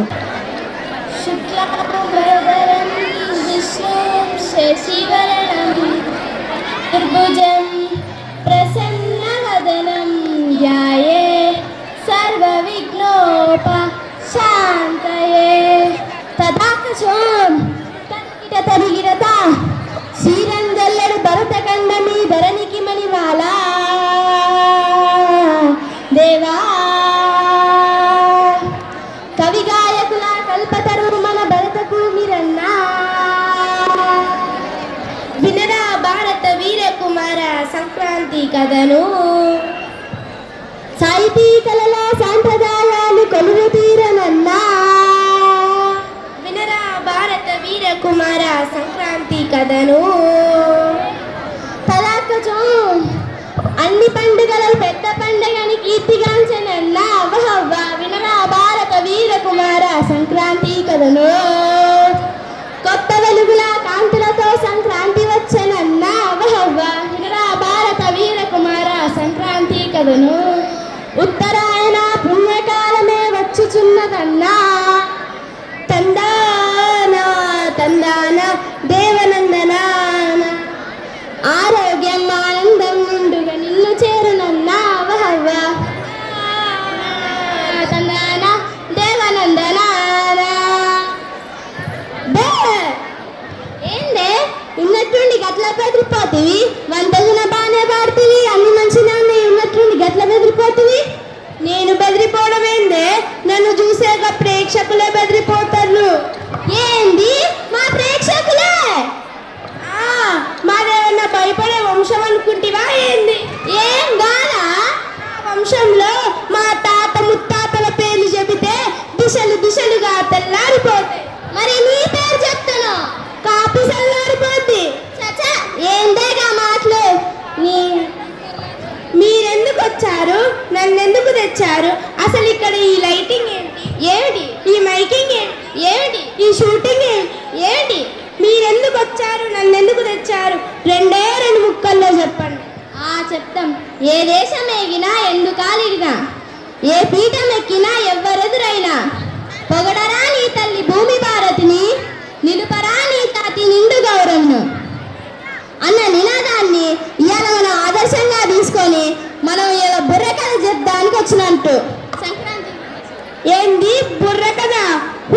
శుక్లాంబరధరం విష్ణుం శశివర్ణం చతుర్భుజం ప్రసన్నవదనం ధ్యాయే సర్వవిఘ్నోపశాంతయే తదాకశోం తన్నిట తరిగిరత శ్రీరంగల్లడు భరతఖండమి ధరణికి మణిమాల దేవా కవి గాయకుల కల్పతరు మన భరతకు మీరన్నా వినరా భారత వీర కుమార సంక్రాంతి కథను సాహితీ కళల సాంప్రదాయాలు కొలువు తీరనన్నా వినరా భారత వీర కుమార సంక్రాంతి కథను తలాకచో అన్ని పండుగల పెద్ద పండుగని కీర్తిగాంచనన్నా వహవ్వ వినరా భారత వీర కుమార సంక్రాంతి కథను కొత్త వెలుగుల కాంతులతో సంక్రాంతి వచ్చనన్నా వహవ్వ వినరా భారత వీర కుమార సంక్రాంతి కథను ఉత్తరాయణ పుణ్యకాలమే వచ్చుచున్నదన్నా తందాన తందాన దేవనందనాన ఆరోగ్యం ఆనందం నుండుగా నిన్ను చేరునన్నా వహవ్వ తందాన దేవనందనాన ఏందే ఉన్నట్టుండి గట్ల బెదిరిపోతివి వంటగున బాగానే పాడుతుంది అన్ని మంచిగా ఉన్నట్టుండి గట్ల బెదిరిపోతివి నేను బెదిరిపోవడం ఏందే నన్ను చూసాక ప్రేక్షకులే బెదిరిపోతారు ఏంది మా ప్రేక్షకులే మాదేమన్నా భయపడే వంశం అనుకుంటివా ఏంది ఏం గానా వంశంలో మా తాత ముత్తాతల పేర్లు చెబితే దిశలు దిశలుగా తెల్లారిపోతాయి మరి నీ పేరు చెప్తాను కాపీ చల్లారిపోద్ది చచ్చా ఏందేగా మాటలు మీరెందుకు వచ్చారు నన్నెందుకు తెచ్చారు అసలు ఇక్కడ ఈ లైటింగ్ ఏంటి ఏమిటి ఈ మైకింగ్ ఏంటి ఏమిటి ఈ షూటింగ్ ఏంటి మీరెందుకు వచ్చారు నన్నెందుకు తెచ్చారు రెండు ముక్కల్లో చెప్పండి చెప్తాం ఏ దేశం ఎగినా ఎందుకాలిగినా ఏ పీఠం ఎక్కినా ఎవ్వరెదురైనా పొగడరా నీ తల్లి భూమి భారతిని నిలుపరా నీ తాతి నిండు గౌరవను అన్న నినాదాన్ని ఇవాళ మనం ఆదర్శంగా తీసుకొని మనం ఇలా బుర్రకథ చెప్దానికి వచ్చినట్టు సంక్రాంతి ఏంది బుర్రకథ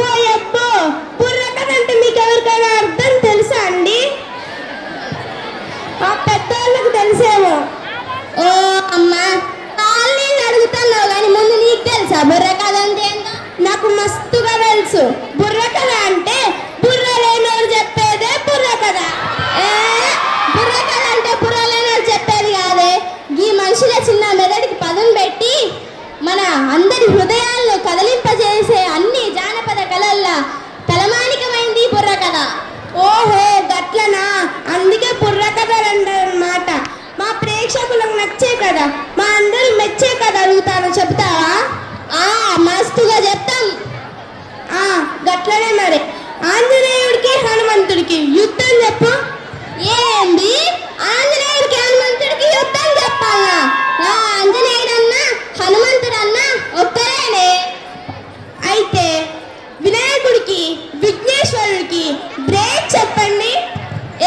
ఓయబ్బో బుర్రకథ అంటే మీకు ఎవరికైనా అర్థం తెలుసా అండి ఆ పెద్దోళ్ళకు తెలిసేమో ఓ అమ్మా నేను అడుగుతున్నావు కానీ ముందు నీకు తెలుసా బుర్రకథ అంటే ఏంటో నాకు మస్తుగా తెలుసు బుర్రకథ అంటే బుర్ర లేనోడు చెప్పేదే బుర్రకథ బుర్రకథ అంటే బుర్ర లేనోడు చెప్పేది కాదే ఈ మనుషుల చిన్న మెదడికి పదం పెట్టి మన అందరి హృదయాల్లో కదలింపజేసే అన్ని జానపద కళల్లో తలమానికమైంది బుర్రకథ ఓహో గట్లనా అందుకే బుర్రకథలు అంటారన్నమాట మా ప్రేక్షకులకు నచ్చే కదా మా అందరూ మెచ్చే కదా అడుగుతాను చెప్తావా మస్తుగా చెప్తాం గట్లనే మరి ఆంజనేయుడికి హనుమంతుడికి యుద్ధం చెప్పు ఏంది ఆంజనేయుడికి హనుమంతుడికి యుద్ధం చెప్పాలా ఆంజనేయుడన్నా హనుమంతుడన్నా ఒక్కరేనే అయితే వినాయకుడికి విఘ్నేశ్వరుడికి బ్రేక్ చెప్పండి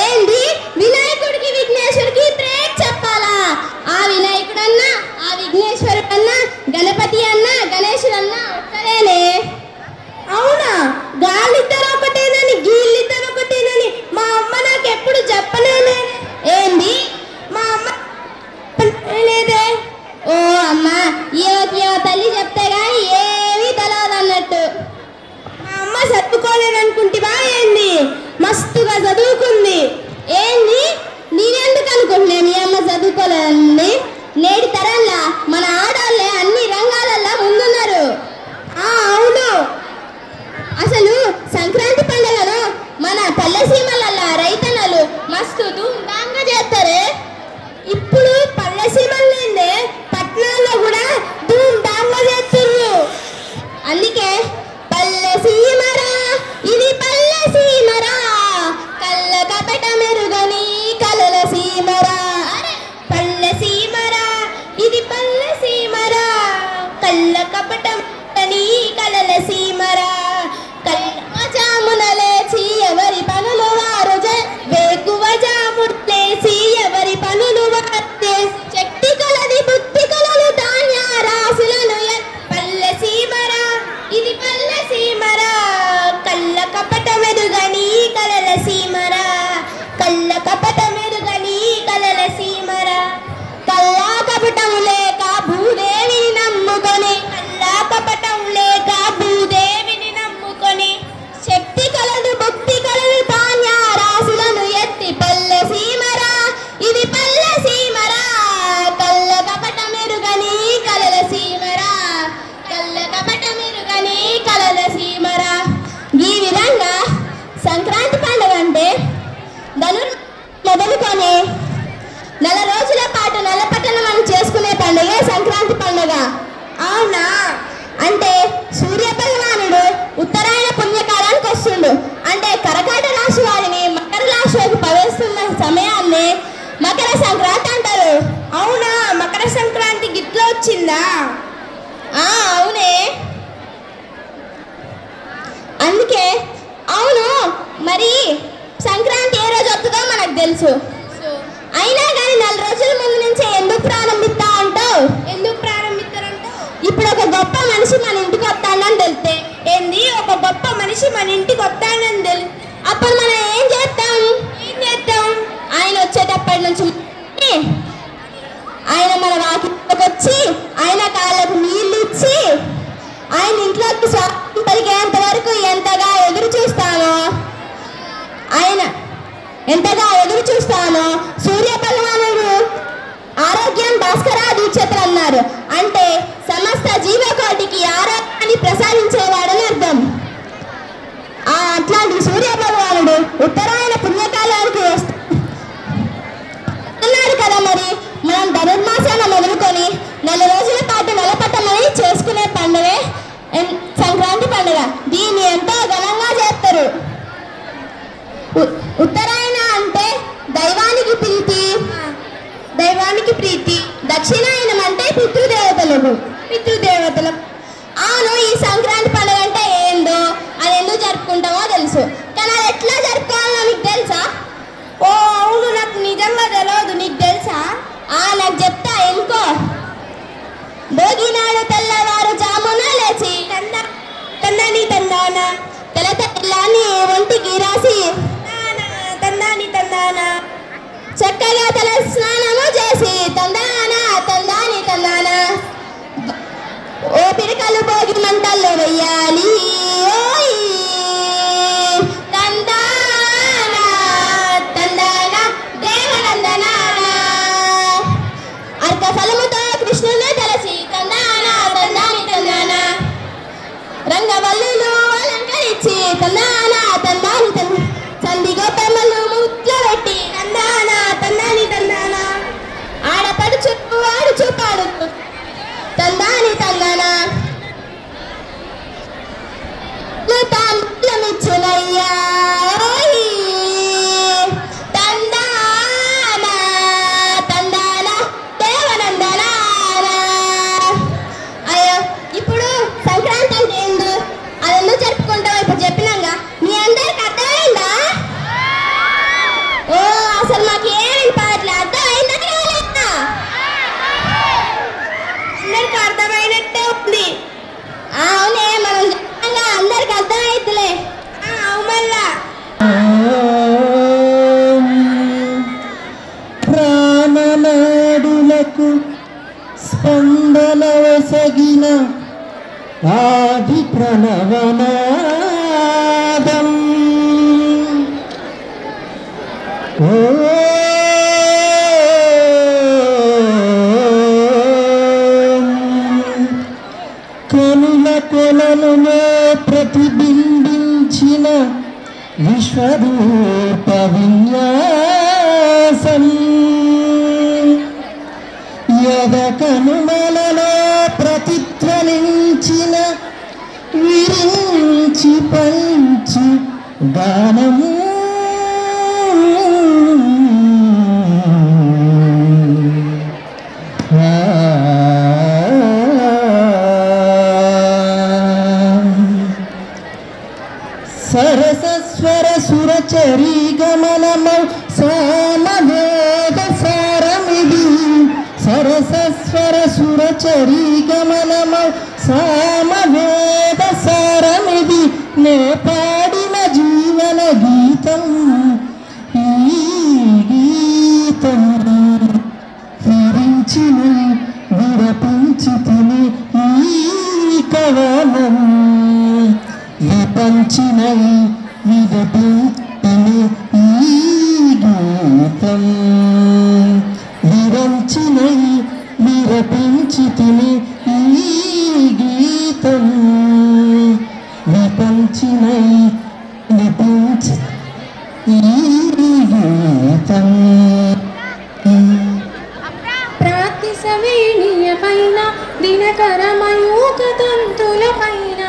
ఏంది వినాయకుడికి విఘ్నేశ్వరుడికి బ్రేక్ చెప్పాలా ఆ వినాయకుడన్నా ఆ విఘ్నేశ్వరుడన్నా గణపతి అన్నా గణేశుడన్నా ఒక్కరేనే అవునా గాలిద్దరు ఒకటేనని గీళ్ళిద్దరు ఒకటేనని మా అమ్మ నాకు ఎప్పుడు చెప్పలేదే ఏంది మా అమ్మ లేదే ఓ అమ్మ ఏవో తల్లి చెప్తే గాని ఏమీ తెలవదన్నట్టు మా అమ్మ చదువుకోలేదనుకుంటివా ఏంది మస్తుగా చదువుకుంది ఏంది నేనెందుకు అనుకుంటున్నా మీ అమ్మ చదువుకోలేదండి నేటి తరంలా మన ఆడ కలల సీమరా జామున లేచి ఎవరి పనులు వారు వేకువ జామున లేచి ఎవరి పనులు వారు శక్తి కలది బుద్ధి కలలు ధాన్య రాశులను పల్లె సీమరా ఇది పల్లె సీమరా కళ్ళ కపట మెరుగని కలల సీమరా కళ్ళ కపట మెరుగని కలల సీమరా కల్లా కపటం లేక భూదేవిని నమ్ముకొని కల్లా కపటం లేక భూదేవిని నమ్ముకొని శక్తి కలదు భక్తి కలదు ధాన్య రాశులను ఎత్తి పల్లె సీమరా ఇది పల్లె సీమరా కళ్ళ కపట మెరుగని కలల సీమరా కళ్ళ కపట మెరుగని కలల సీమరా ఈ విధంగా సంక్రాంతి పండుగ అంటే మొదలుకొని నెల రోజుల పాటు నెలపట్టను మనం చేసుకునే పండుగ సంక్రాంతి పండుగ. అవునా? అంటే సూర్య భగవానుడు ఉత్తరాయణ పుణ్యకాలానికి వస్తుండు. అంటే కర్కాట రాశి వారిని మకర రాశిలోకి ప్రవేశిస్తున్న సమయాన్ని మకర సంక్రాంతి అంటారు. అవునా? మకర సంక్రాంతి గిట్ల వచ్చిందా? అవునే. అందుకే అవును. మరి సంక్రాంతి ఏ రోజు వస్తుందో మనకు తెలుసు. అయినా కానీ 4 రోజుల ముందు నుంచే ఎందుకు ప్రారంభిస్తా అంటావు? ఎందుకు ప్రారంభిస్తారంటావు? ఇప్పుడు ఒక గొప్ప మనిషి మన ఇంటికి వస్తానని తెలిస్తే ఏంది? ఒక గొప్ప మనిషి మన ఇంటికి వస్తానని తెలిసి అప్పుడు మనం ఏం చేస్తాం? ఆయన వచ్చేటప్పటి నుంచి ఆయన మన వాకిట్లోకి వచ్చి ఆయన కాళ్ళకు నీళ్ళు ఇచ్చి ఆయన ఇంట్లోకి స్వాగతం పలికేంత వరకు ఎంతగా ఎదురు చూస్తానో సూర్య భగవానుడు ఆరోగ్యం భాస్కర దీక్షత్ర అన్నారు. అంటే సమస్త జీవకోటికి ఆరోగ్యాన్ని ప్రసాదించేవాడని అర్థం. అట్లాంటి సూర్య భగవానుడు ఉత్తరాయణ పుణ్యకాలానికి వస్తున్నాడు కదా. మరి మనం ధనుర్మాసాన మొదలుకొని 4 రోజుల పాటు నెలపట్టమని చేసుకునే పండుగే సంక్రాంతి పండుగ. దీన్ని ఎంతో ఘనంగా చేస్తారు. ఉత్తరాయణ అంటే దైవానికి ప్రీతి, దక్షిణాయనం అంటే పితృదేవతలకు. అవును, ఈ సంక్రాంతి పండుగ అంటే ఏందో, అది ఎందుకు జరుపుకుంటామో తెలుసు. కానీ అది ఎట్లా జరుపుకోవాలో నీకు తెలుసా? ఓ అవును, నాకు నిజంగా తెలియదు. నీకు తెలుసా? నాకు చెప్తా ఎందుకో. భోగి నాడు తెల్లవారు జామున లేచి తందాని తందాన తెల్ల తెల్లని ఒంటికి రాసి తందాన చక్కగా తల స్నానము చేసి తందానా ఓ పిడకలు భోగి మంటల్లో వెయ్యాలి. అర్క ఫలముతో కృష్ణుని తలసి తందానా రంగవల్లులు అలంకరించి తందాని సంధి గోపమ్మలు ముట్ల పెట్టి తందానా ఆడపడుచు ఆడుచు పాడుతూ తందానా తామిచ్చునయ్యా అయ్యో, ఇప్పుడు సంక్రాంతి అంటే ఏందో, అదెందుకు జరుపుకుంటావు ఇప్పుడు చెప్పినాగా. మీ అందరికి అర్థమైందా? ఓ అసలు మాకు ఏమి పాటలు అర్థమైందా? అందరికి అర్థమైనట్టే ఉంది. అవునే, మనం అందరికి అర్థమైతులే. అవుమల్లా ప్రాణనాడులకు స్పందన వసగిన ఆది ప్రణవనాదం కనుల కొలనులో ప్రతిబింబించిన విశ్వరూప విన్యాసం యద కనుమలలో ప్రతిధ్వనించిన విరించి పంచి గానము సరసస్వర సురచరీ గమనమౌ సామవేద సారమిది సరసస్వర సురచరీ గమనమౌ సామవేద సారమిది నే పాడిన జీవన గీతం ఈ గీతం విరించిన విరపించి తిని ఈ కవనం విపంచినై విరపించిని ఈ గీతం విరంచినై విరపించి తిని ఈ గీతం విపంచినై విపించి ఈ గీతం ప్రాతిసవేణీయ పైన దినకరమయూక తంతుల పైన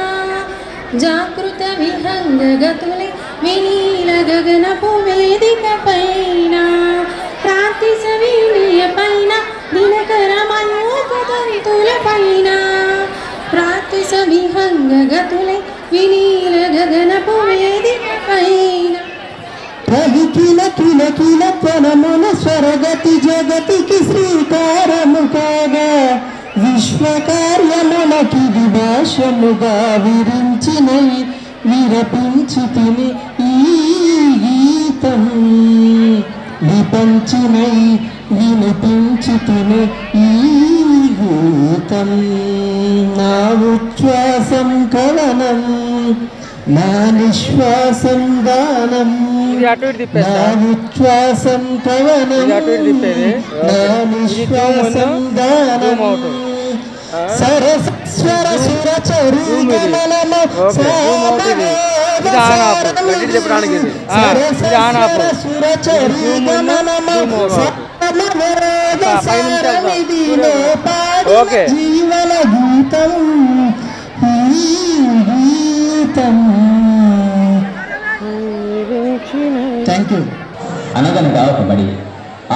జాగృత విహంగ గతులే వినీల గగనపు వేదిక పైన ప్రాతిసవేణీయ పైన దినకరమయూక తంతుల పైన ప్రాతిస విహంగ గతులే వినీల గగనపు వేదిక పైన పలికిన కిల కిల త్వనమున స్వరగతి జగతికి శ్రీకారము కాగా విశ్వకార్యమునకిది భాషముగా విరించినై విరపించి తిని ఈ గీతం విపంచినై వినిపించి తిని ఈ గీతం నా ఉచ్ఛ్వాసం కవనం నా నిశ్వాసం గానం నా ఉచ్ఛ్వాసం కవనం నా నిశ్వాసం గానం సరస్వర సురచరీ గమనము సామవేద సారమిది సరస్వర సురచరీ గమనము సామవేద సారమిది నే పాడిన జీవన గీతం ఈ గీతం. Thank you. అనగనగా ఒక బడి,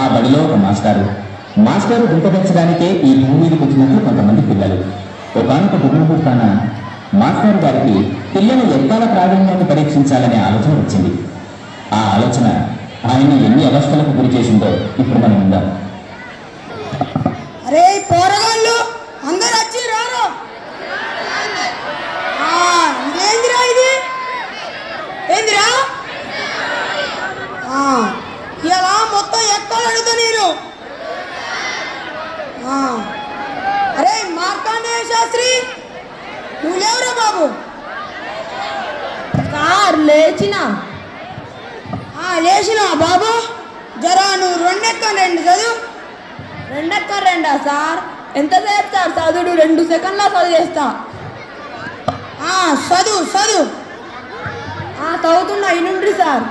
ఆ బడిలో ఒక మాస్టారు గుంపపెంచడానికే ఈ భూమి మీదకి వచ్చినట్లు కొంతమంది పిల్లలు. ఒకనొక ముహూర్తాన మాస్టారు గారికి పిల్లల ఎక్కాల ప్రావీణ్యాన్ని పరీక్షించాలనే ఆలోచన వచ్చింది. ఆ ఆలోచన ఆయన ఎన్ని అవస్థలకు గురి చేసిందో ఇప్పుడు మనం ఉందాం. అరే పోరగాళ్ళు అందరు వచ్చి రారు. ఇదేందిరా ఇది ఏందిరా ఇలా మొత్తం ఎక్కడ అడుగుతా నేను. అరే మార్కండేయ శాస్త్రి నువ్వు లేవురా బాబు. సార్ లేచినా బాబు. జరా నువ్వు రెండెక్క చదువు. రెండా సార్? ఎంతసేపు సార్ చదువుడు? 2 సెకండ్లా చదివేస్తా. చదువు చదువుతున్నా ఇనుండ్రి సార్.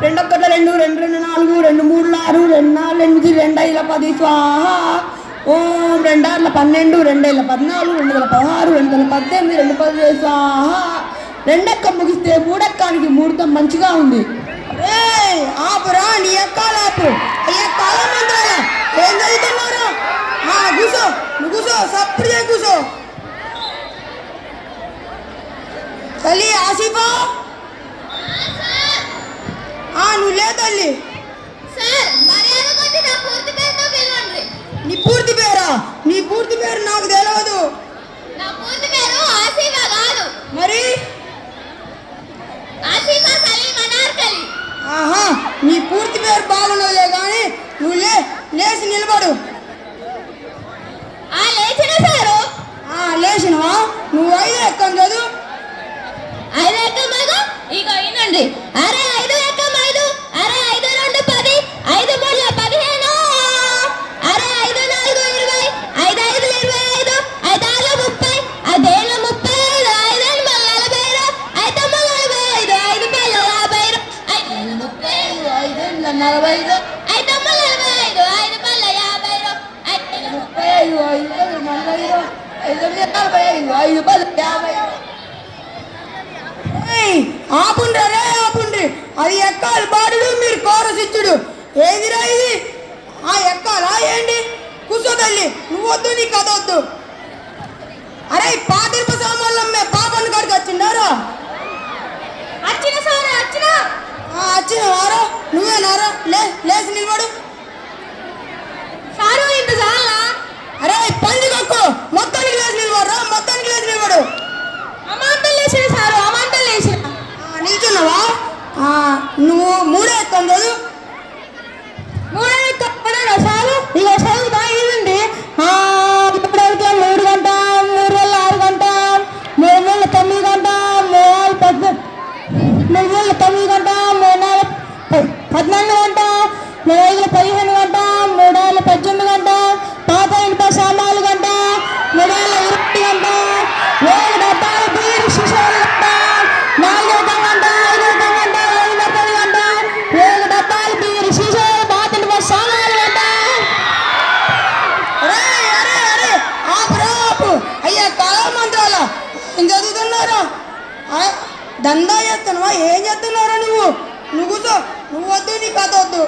2 1 2 2 2 4 2 3 6 2 4 8 2 5 10 స్వాహా. ఓం 2 6 12 2 5 14 2 16 2 18 2 10 స్వాహా. 2 ఎక్క ముగిస్తే 3 ఎక్కానికి ముహూర్తం మంచిగా ఉంది. ఆపురా నీ ఎక్కాలు ఆపు. ఎక్కాల మంత్రాల ఏం చదువుతున్నారు? కూసో నువ్వు కూసో సప్పుడు చేయి కూసో. తల్లి ఆసిఫా నువ్వు లే తల్లి. నీ పూర్తి పేరా? నీ పూర్తి పేరు నాకు తెలియదు. మరి నీ పూర్తి పేరు బాగున్నదిలే కానీ నువ్వు లేచి నిలబడు. లేచినవా? నువ్వు 5 ఎక్కం చదువు. 5 ఎక్కం ఇక వినండి. అరే 5 ఎక్కం 5. అరే 5 2 10. 5 3 15. అరే 5 4 20. 5 5 25. 5 6 30. 5 7 35. 5 8 40. 5 9 45. 5 10 50. 5 35. 5 9 45. 5 9 45. 5 10 50. 5 35. 5 40. 5 10 50. ఆపుండ్రి అది ఎక్కాలి బాడుడు మీరు కోరసిచ్చుడు. ఏదిరా ఇది? ఎక్కాలా ఏంటి? కూర్చో తల్లి. నువ్వు వద్దు నీ కథ వద్దు. అరే పాతిర్ప సామాన్లు అమ్మే పాపను కాడికి వచ్చిండారా? ఏం చదువుతున్నారా? దందా చేస్తున్నావా? ఏం చేస్తున్నారా నువ్వు? నువ్వు కూర్చో, నువ్వు వద్దు, నీ కథ వద్దు.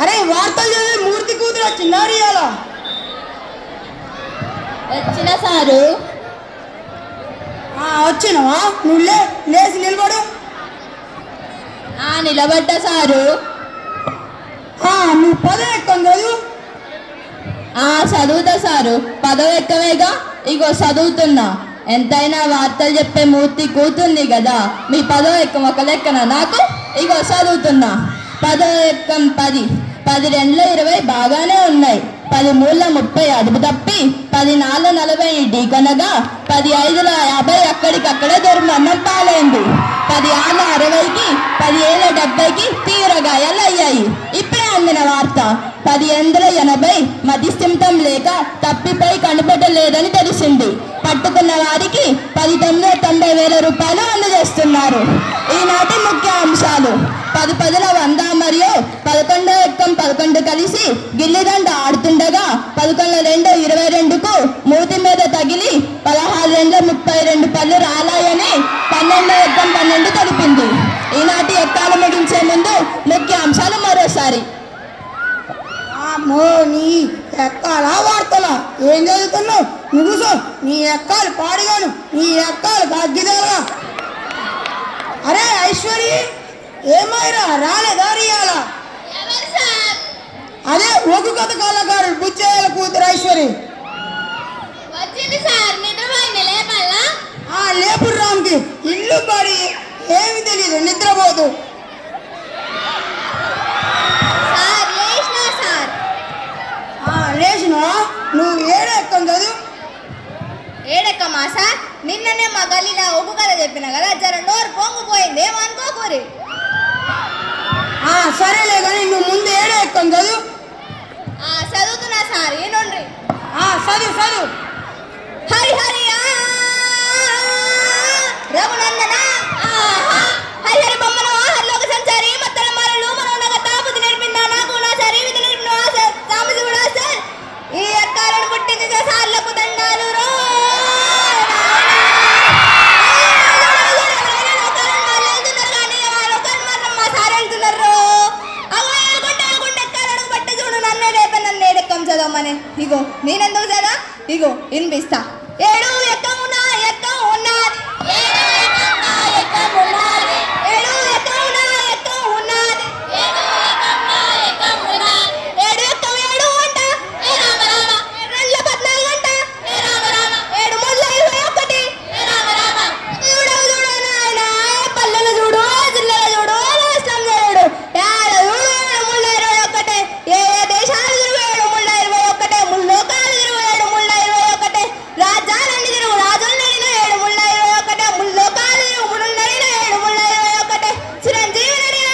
అరే వార్తలు చదివి మూర్తి కూతురు వచ్చిందారు ఇవాళ. వచ్చిన సారు. వచ్చినవా? నువ్వు లేచి నిలబడు. నిలబడ్డా సారు. నువ్వు పదో ఎక్కం చదువు. చదువుతా సారు. పదో ఎక్కవేగా, ఇగో చదువుతున్నా. ఎంతైనా వార్తలు చెప్పే మూర్తి కూతుంది కదా, మీ పదో ఎక్కం ఒక లెక్కన నాకు. ఇగో చదువుతున్నా. పదో ఎక్కం 10, 10 2 20 బాగానే ఉన్నాయి. 10 3 30 అదుపు తప్పి, 10 4 40 ఢీకొనగా, 10 5 50 అక్కడికక్కడే దుర్మరణం పాలైంది. 10 6 60కి, 10 7 70కి తీవ్ర గాయాలు అయ్యాయి. ఇప్పుడే అందిన వార్త. 10 8 80 మధ్యస్థిమితం లేక తప్పిపోయి కనిపెట్టలేదని తెలిసింది. పట్టుకున్న వారికి 10 9 90,000 రూపాయలు అందజేస్తున్నారు. ఈనాటి ముఖ్య అంశాలు: 10 10 100 మరియు 11 ఎక్కం 11 కలిసి గిల్లిదండ ఆడుతుండగా 11 2 22కు మూతి మీద తగిలి 16 2 32 పళ్ళు రాలాయని 12 ఎక్కం 12 తెలిపింది. ఈనాటి ఎక్కాలు ముగించే ముందు ముఖ్య అంశాలు మరోసారి. నీ ఎక్కాలా వార్తలా? ఏం చదువుతున్నావు? నువ్వు కూర్చో, నీ ఎక్కాలు పాడుగాను, నీ ఎక్కాలు గగ్గిదాలుగా. అరే ఐశ్వర్య, ఏమైనా రాలేదా ఇవాళ? అదే ఒగ్గు కథ కళాకారుడు బుచ్చయ్యల కూతురు ఐశ్వర్య. లేపు రామ్కి ఇల్లు పడి ఏమి తెలీదు, నిద్రపోతూ. లేచినవా? నువ్వు ఏడెక్కం చదువు. ఏడెక్కమా సార్? నిన్ననే మా గల్లీలో ఒగ్గు కథ చెప్పిన కదా, జర నోరు పొంగిపోయింది, ఏమనుకోకూరి. సరేలే కానీ నువ్వు ముందు ఏడెక్కం చదువు. చదువుతున్నా సార్, ఏనుండ్రి. చదువు చదువు. హరి హరి రఘునందన హరి హరి బొమ్మను ఆహార్లోక సంచారి మత్తల మరలు మనోనగ తాపుది నేర్పిందా నాకు నా సరి విధి నేర్పిన సామసి కూడా సార్. ఈ ఎక్కాలను పుట్టించే సార్లకు దండాలు రో. మా సార్ వెళ్తున్నారు. ఎక్కాలను పట్టి చూడు, నన్నే రేపే నన్ను ఏడెక్కం చదవమని. ఇగో నేనెందుకు చదా, ఇగో వినిపిస్తా. 7 ఎక్కం ఉన్నది, 7 ఎక్కం ఉన్నది, 7 ఎక్కం ఉన్నది, 7 ఎక్కం ఉన్నది, 7 ఎక్కం 7 అంట, 7 14 అంట, 7 3 21. చూడు నాయన, పల్లెలు చూడు, జిల్లాలు చూడు, రాష్ట్రం చూడు, ఏడ చూడు 321. ఏ దేశాలు తిరుగు 321, ముల్లోకాలు తిరుగు 321, రాజ్యాలన్నీ తిరుగు రాజులు 7 ముల్లోకాలు తిరుగు ముళ్ళున్నరిన 7 చిరంజీవి నడిన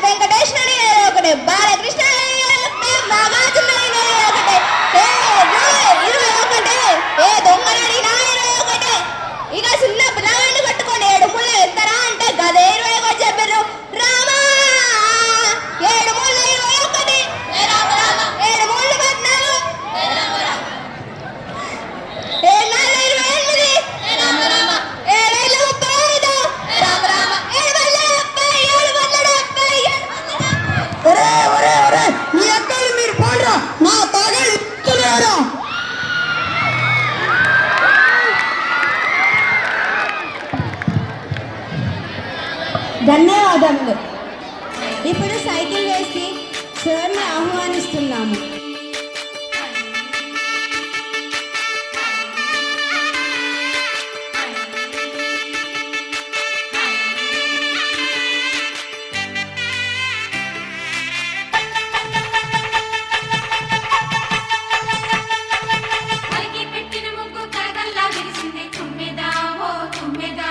వెంకటేష్ నడిన 1, బాలకృష్ణ నాగార్జున 21, 21, ఏ దొంగ నడిన 21. ఇక చిన్న పిల్లగాడిని పట్టుకొని 7 ముళ్ళు ఎత్తరా అంటే గదే 21 చెప్పారు. రామా 7 ముళ్ళు 21, 7 ముళ్ళు 14, 7 4 28, 7 5 35, 7 70, ఒరే ఒరే ఒరే, నీ ఎక్కలు మీరు పోండ్రా, నా తాగే ఇస్తున్నారా? ధన్యవాదములు. ఇప్పుడు సైకిల్ వేసి సార్ని ఆహ్వానిస్తున్నాము. పెట్టిన ముగ్గు కరగల్లా విరిసింది తుమ్మెదా ఓ తుమ్మెదా.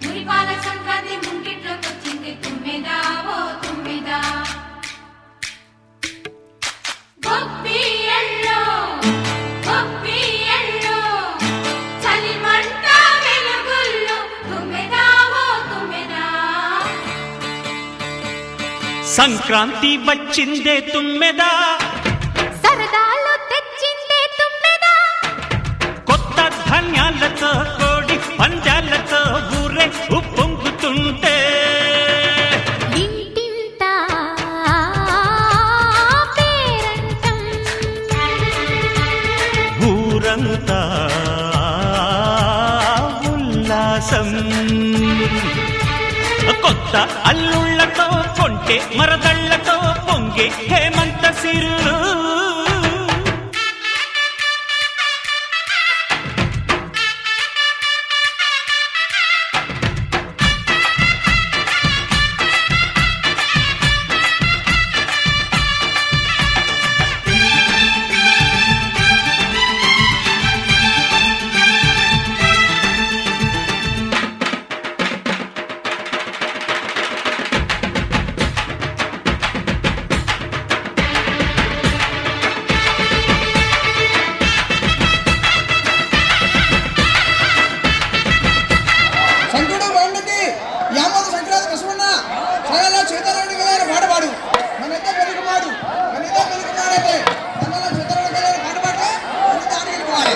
మురిపాల సంక్రాంతి ముంగిట్లోకి వచ్చింది తుమ్మెదా ఓ తుమ్మెదా. గొప్పి ఎల్లో చలిమంట వెలుగుల్లో తుమ్మెదా ఓ తుమ్మెదా. సంక్రాంతి వచ్చిందే తుమ్మెదా, సరదాలు తెచ్చిందే తుమ్మెదా. ఊరంతా ఉల్లాసం కొత్త అల్లుళ్ళతో కొంటే మరదళ్లతో పొంగే హేమంత సిరులు సంకుడు బాగుంటుంది యామోద సంక్రాంతి కృష్ణన్న సగల సీతారాముడి గారు పాట పాడు మనైతే పెరుగుమాడు అయితే సగల సీతారాముడి గారు పాట పాడితే మనైతే ఆడికి పోవాలి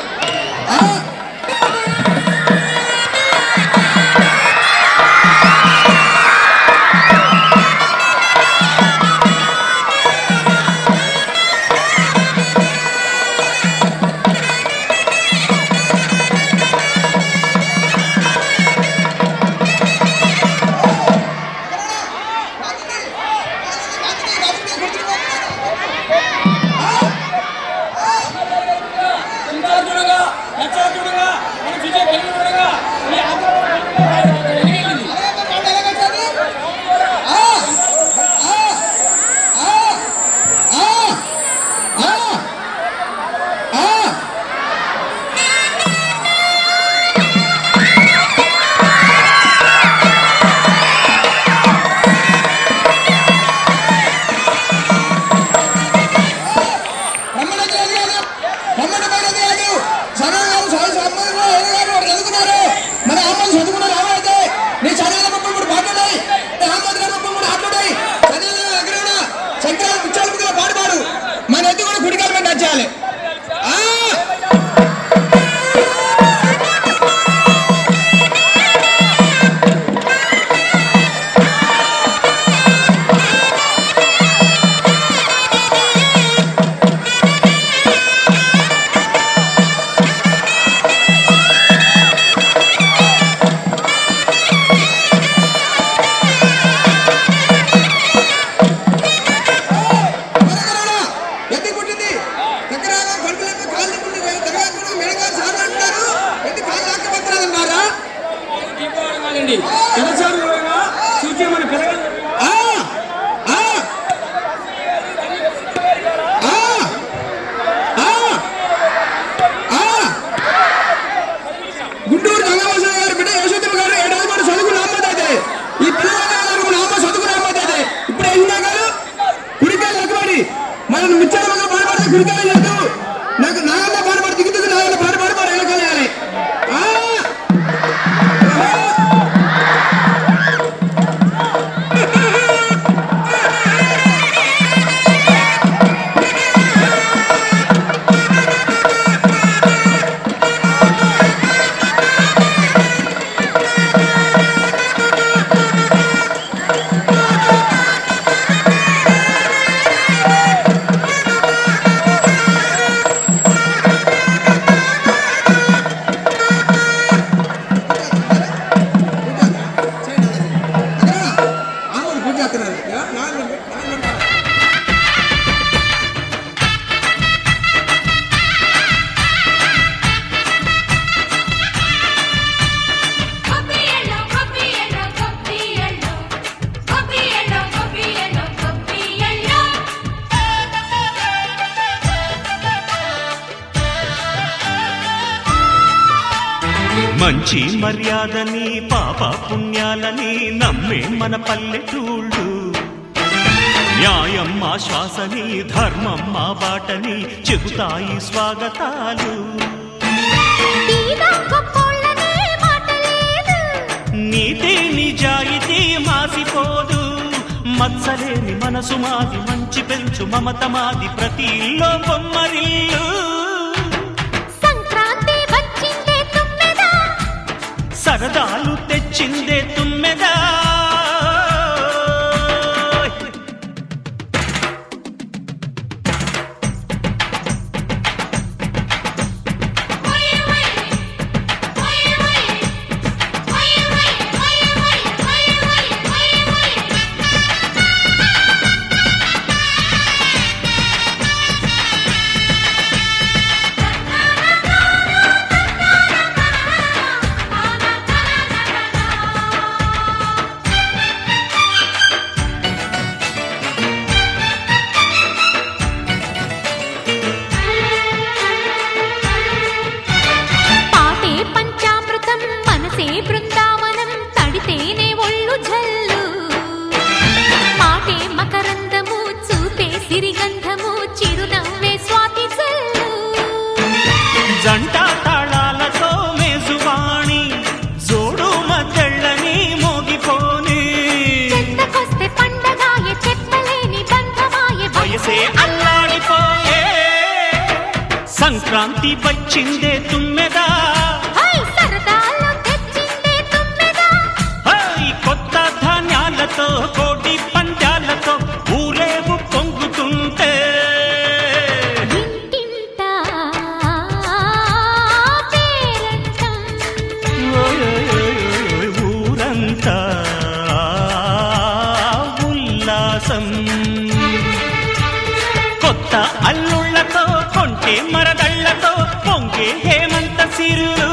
గుంటూరు గంగావాస గారు బిడ్డ యశోదమ్మ గారు 7 ఏళ్ళ చదువు నామదైతే ఈ పిల్లగారు నామ చదువు నామదైతే ఇప్పుడు ఏం గారు కుడికాయ లెక్కబడి మనం మిచ్చల మగ పాడబడితే కుడికాయ లేదు నాకు నాన్న పాడబడి దిగుతుంది నాన్న పాడబడి మరి ఎలకాలి మంచి మర్యాదని పాప పుణ్యాలని నమ్మే మన పల్లెటూళ్ళు న్యాయం మా శ్వాసని ధర్మం మా బాటని చెబుతాయి స్వాగతాలు నీతి నిజాయితీ మాసిపోదు మత్సలేని మనసు మాది మంచి పెంచు మమత మాది ప్రతి ఇల్లో బొమ్మరిల్లు సరదాలు తెచ్చిందే తుమ్మెదా జంట తాళాలతో మేజువాణి జోడు మద్దళ్ళని మోగిపోని చెంతకొస్తే పండగాయే చెప్పలేని బంధమాయే వయసే అల్లాడిపోయే సంక్రాంతి వచ్చిందే తుమ్మెదా హై సరదాలో తెచ్చిందే తుమ్మెదా హై కొత్త ధాన్యాలతో కోటి పంజాలతో ఊరేగు పొంగుతుంటే ఇంటింట పేరంటం ఊరంతా ఉల్లాసం కొత్త అల్లుళ్ళతో కొంటే మరదళ్ళతో పొంగే హేమంత సిరులు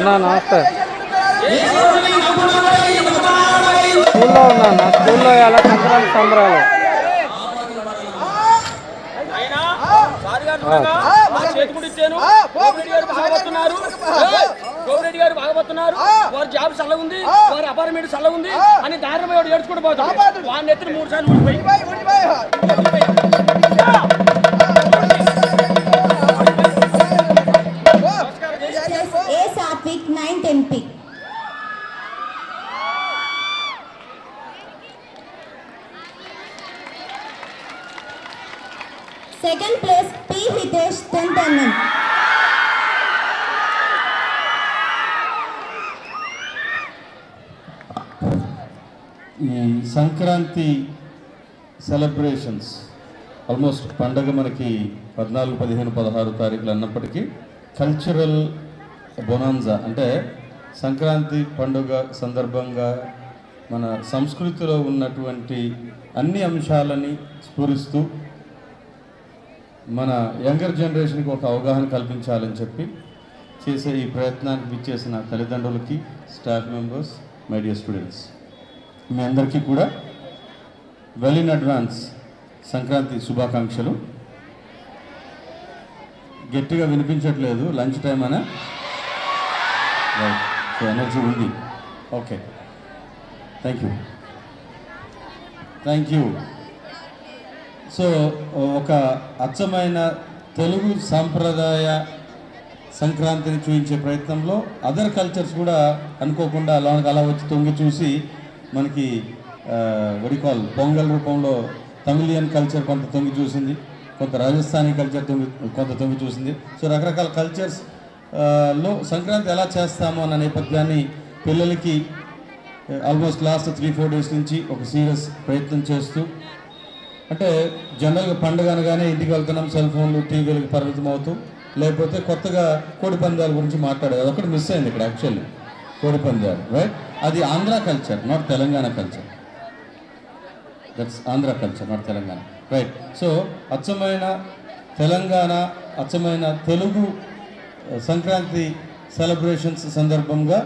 నమస్తే. స్కూల్లో ఉన్నాను. స్కూల్లో ఎలా సంక్రాంతి సంబరాలు గోవిరెడ్డి గారు బాగపోతున్నారు, వారి జాబ్ చల్లగా ఉంది, వారి అపార్ట్మెంట్ చల్లగా ఉంది అని దారిలో ఏడ్చుకుంటూ పోతాడు. వాడిని ఎత్తున 3 సార్లు ఊడిపోయి A Satvik 9th MP. Second place P Hitesh 10th MM. ఈ సంక్రాంతి సెలబ్రేషన్స్ ఆల్మోస్ట్ పండగ మనకి 14, 15, 16 తారీఖులు అన్నప్పటికీ కల్చరల్ బొనాన్జా అంటే సంక్రాంతి పండుగ సందర్భంగా మన సంస్కృతిలో ఉన్నటువంటి అన్ని అంశాలని స్ఫురిస్తూ మన యంగర్ జనరేషన్కి ఒక అవగాహన కల్పించాలని చెప్పి చేసే ఈ ప్రయత్నానికి విచ్చేసిన తల్లిదండ్రులకి, staff members, my dear students, మీ అందరికీ కూడా వెల్ ఇన్ అడ్వాన్స్ సంక్రాంతి శుభాకాంక్షలు. గట్టిగా వినిపించట్లేదు, లంచ్ టైం అనా? సో ఎనర్జీ ఉంది. Okay, thank you. సో ఒక అచ్చమైన తెలుగు సాంప్రదాయ సంక్రాంతిని చూపించే ప్రయత్నంలో అదర్ కల్చర్స్ కూడా అనుకోకుండా అలా వచ్చి తొంగి చూసి మనకి వడికాల్ పొంగల్ రూపంలో తమిళియన్ కల్చర్ కొంత తొంగి చూసింది, కొంత రాజస్థానీ కల్చర్ కొంత తొంగి చూసింది. సో రకరకాల కల్చర్స్ లో సంక్రాంతి ఎలా చేస్తామో అన్న నేపథ్యాన్ని పిల్లలకి ఆల్మోస్ట్ లాస్ట్ 3-4 డేస్ నుంచి ఒక సీరియస్ ప్రయత్నం చేస్తూ అంటే జనరల్గా పండుగ అనగానే ఇంటికి వెళ్తున్నాం, సెల్ ఫోన్లు టీవీలకు పరిమితం అవుతూ, లేకపోతే కొత్తగా కోడి పందాల గురించి మాట్లాడేది అది ఒకటి మిస్ అయింది ఇక్కడ యాక్చువల్లీ. కోడి పందాలు రైట్, అది Andhra culture not Telangana culture. That's Andhra culture not Telangana right. So అచ్చమైన తెలంగాణ, అచ్చమైన తెలుగు సంక్రాంతి సెలబ్రేషన్స్ సందర్భంగా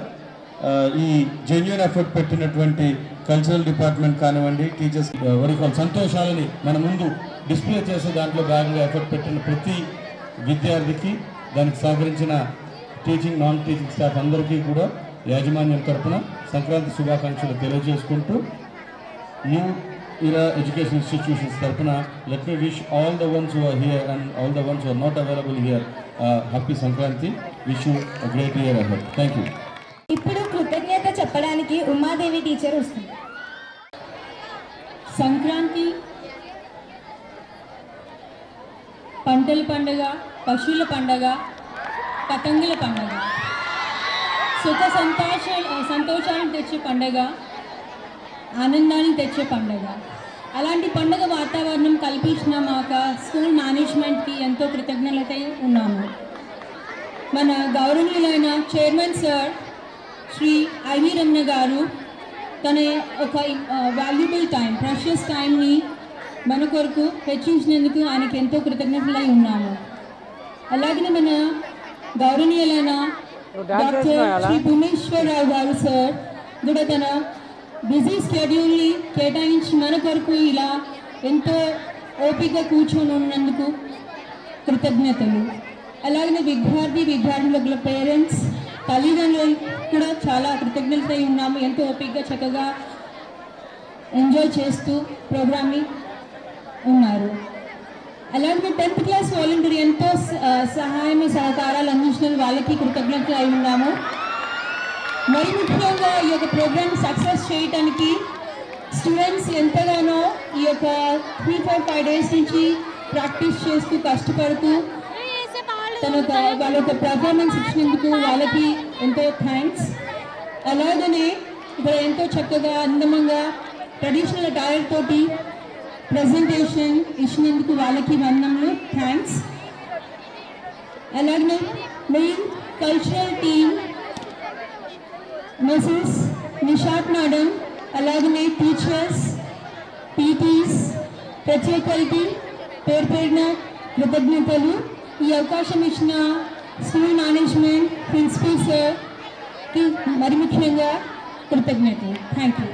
ఈ జెన్యూన్ ఎఫర్ట్ పెట్టినటువంటి కల్చరల్ డిపార్ట్మెంట్ కానివ్వండి, టీచర్స్ వరకు సంతోషాలని మన ముందు డిస్ప్లే చేసే దాంట్లో భాగంగా ఎఫర్ట్ పెట్టిన ప్రతి విద్యార్థికి, దానికి సహకరించిన టీచింగ్ నాన్ టీచింగ్ స్టాఫ్ అందరికీ కూడా యాజమాన్యం తరఫున సంక్రాంతి శుభాకాంక్షలు తెలియజేసుకుంటూ, న్యూ ఇరా ఎడ్యుకేషన్ ఇన్స్టిట్యూషన్స్ తరఫున let me wish all the ones who are here and all the ones who are not available here happy Sankranti. Wish you a great year ahead. Thank you. ఇప్పుడు కృతజ్ఞత చెప్పడానికి Umadevi teacher వస్తుంది. సంక్రాంతి పంటల పండుగ, పశువుల పండుగ, పతంగుల పండుగ, సుఖ సంతోషాలను తెచ్చే పండుగ, ఆనందాన్ని తెచ్చే పండుగ. అలాంటి పండుగ వాతావరణం కల్పించిన మా స్కూల్ మేనేజ్మెంట్కి ఎంతో కృతజ్ఞత ఉన్నాము. మన గౌరవనీయులైన chairman sir Shri I V Ramana గారు తన ఒక వాల్యుబుల్ టైం, ప్రెషియస్ టైంని మన కొరకు హెచ్చించినందుకు ఆయనకి ఎంతో కృతజ్ఞతలై ఉన్నాము. అలాగే మన గౌరవనీయులైన డాక్టర్ శ్రీ భువనేశ్వరరావు గారు సార్ కూడా తన బిజీ స్కెడ్యూల్ని కేటాయించి మన కొరకు ఇలా ఎంతో ఓపికగా కూర్చొని ఉన్నందుకు కృతజ్ఞతలు. అలాగే విద్యార్థుల పేరెంట్స్, తల్లిదండ్రులు కూడా చాలా కృతజ్ఞతలై ఉన్నాము. ఎంతో ఓపికగా చక్కగా ఎంజాయ్ చేస్తూ ప్రోగ్రామ్ని ఉన్నారు. అలాగే 10th క్లాస్ వాలంటీర్ ఎంతో సహాయం సహకారాలు అందించిన వాళ్ళకి కృతజ్ఞతలు అయి ఉన్నాము. మరి ముఖ్యంగా ఈ యొక్క ప్రోగ్రామ్ సక్సెస్ చేయడానికి స్టూడెంట్స్ ఎంతగానో ఈ యొక్క 3-4-5 డేస్ నుంచి ప్రాక్టీస్ చేస్తూ కష్టపడుతూ వాళ్ళ యొక్క పర్ఫార్మెన్స్ ఇచ్చినందుకు వాళ్ళకి ఎంతో థ్యాంక్స్. అలాగనే ఇక్కడ ఎంతో చక్కగా అందమంగా ట్రెడిషనల్ అటైర్ తోటి ప్రెజెంటేషన్ ఇచ్చినందుకు వాళ్ళకి వందనములు, థ్యాంక్స్. అలాగనే main cultural team Mrs Nishat madam, అలాగనే టీచర్స్, పీటీస్, ప్రత్యేకలకి పేరున కృతజ్ఞతలు. ఈ అవకాశం ఇచ్చిన స్కూల్ మేనేజ్మెంట్, ప్రిన్సిపల్ సార్కి మరి ముఖ్యంగా కృతజ్ఞతలు. Thank you.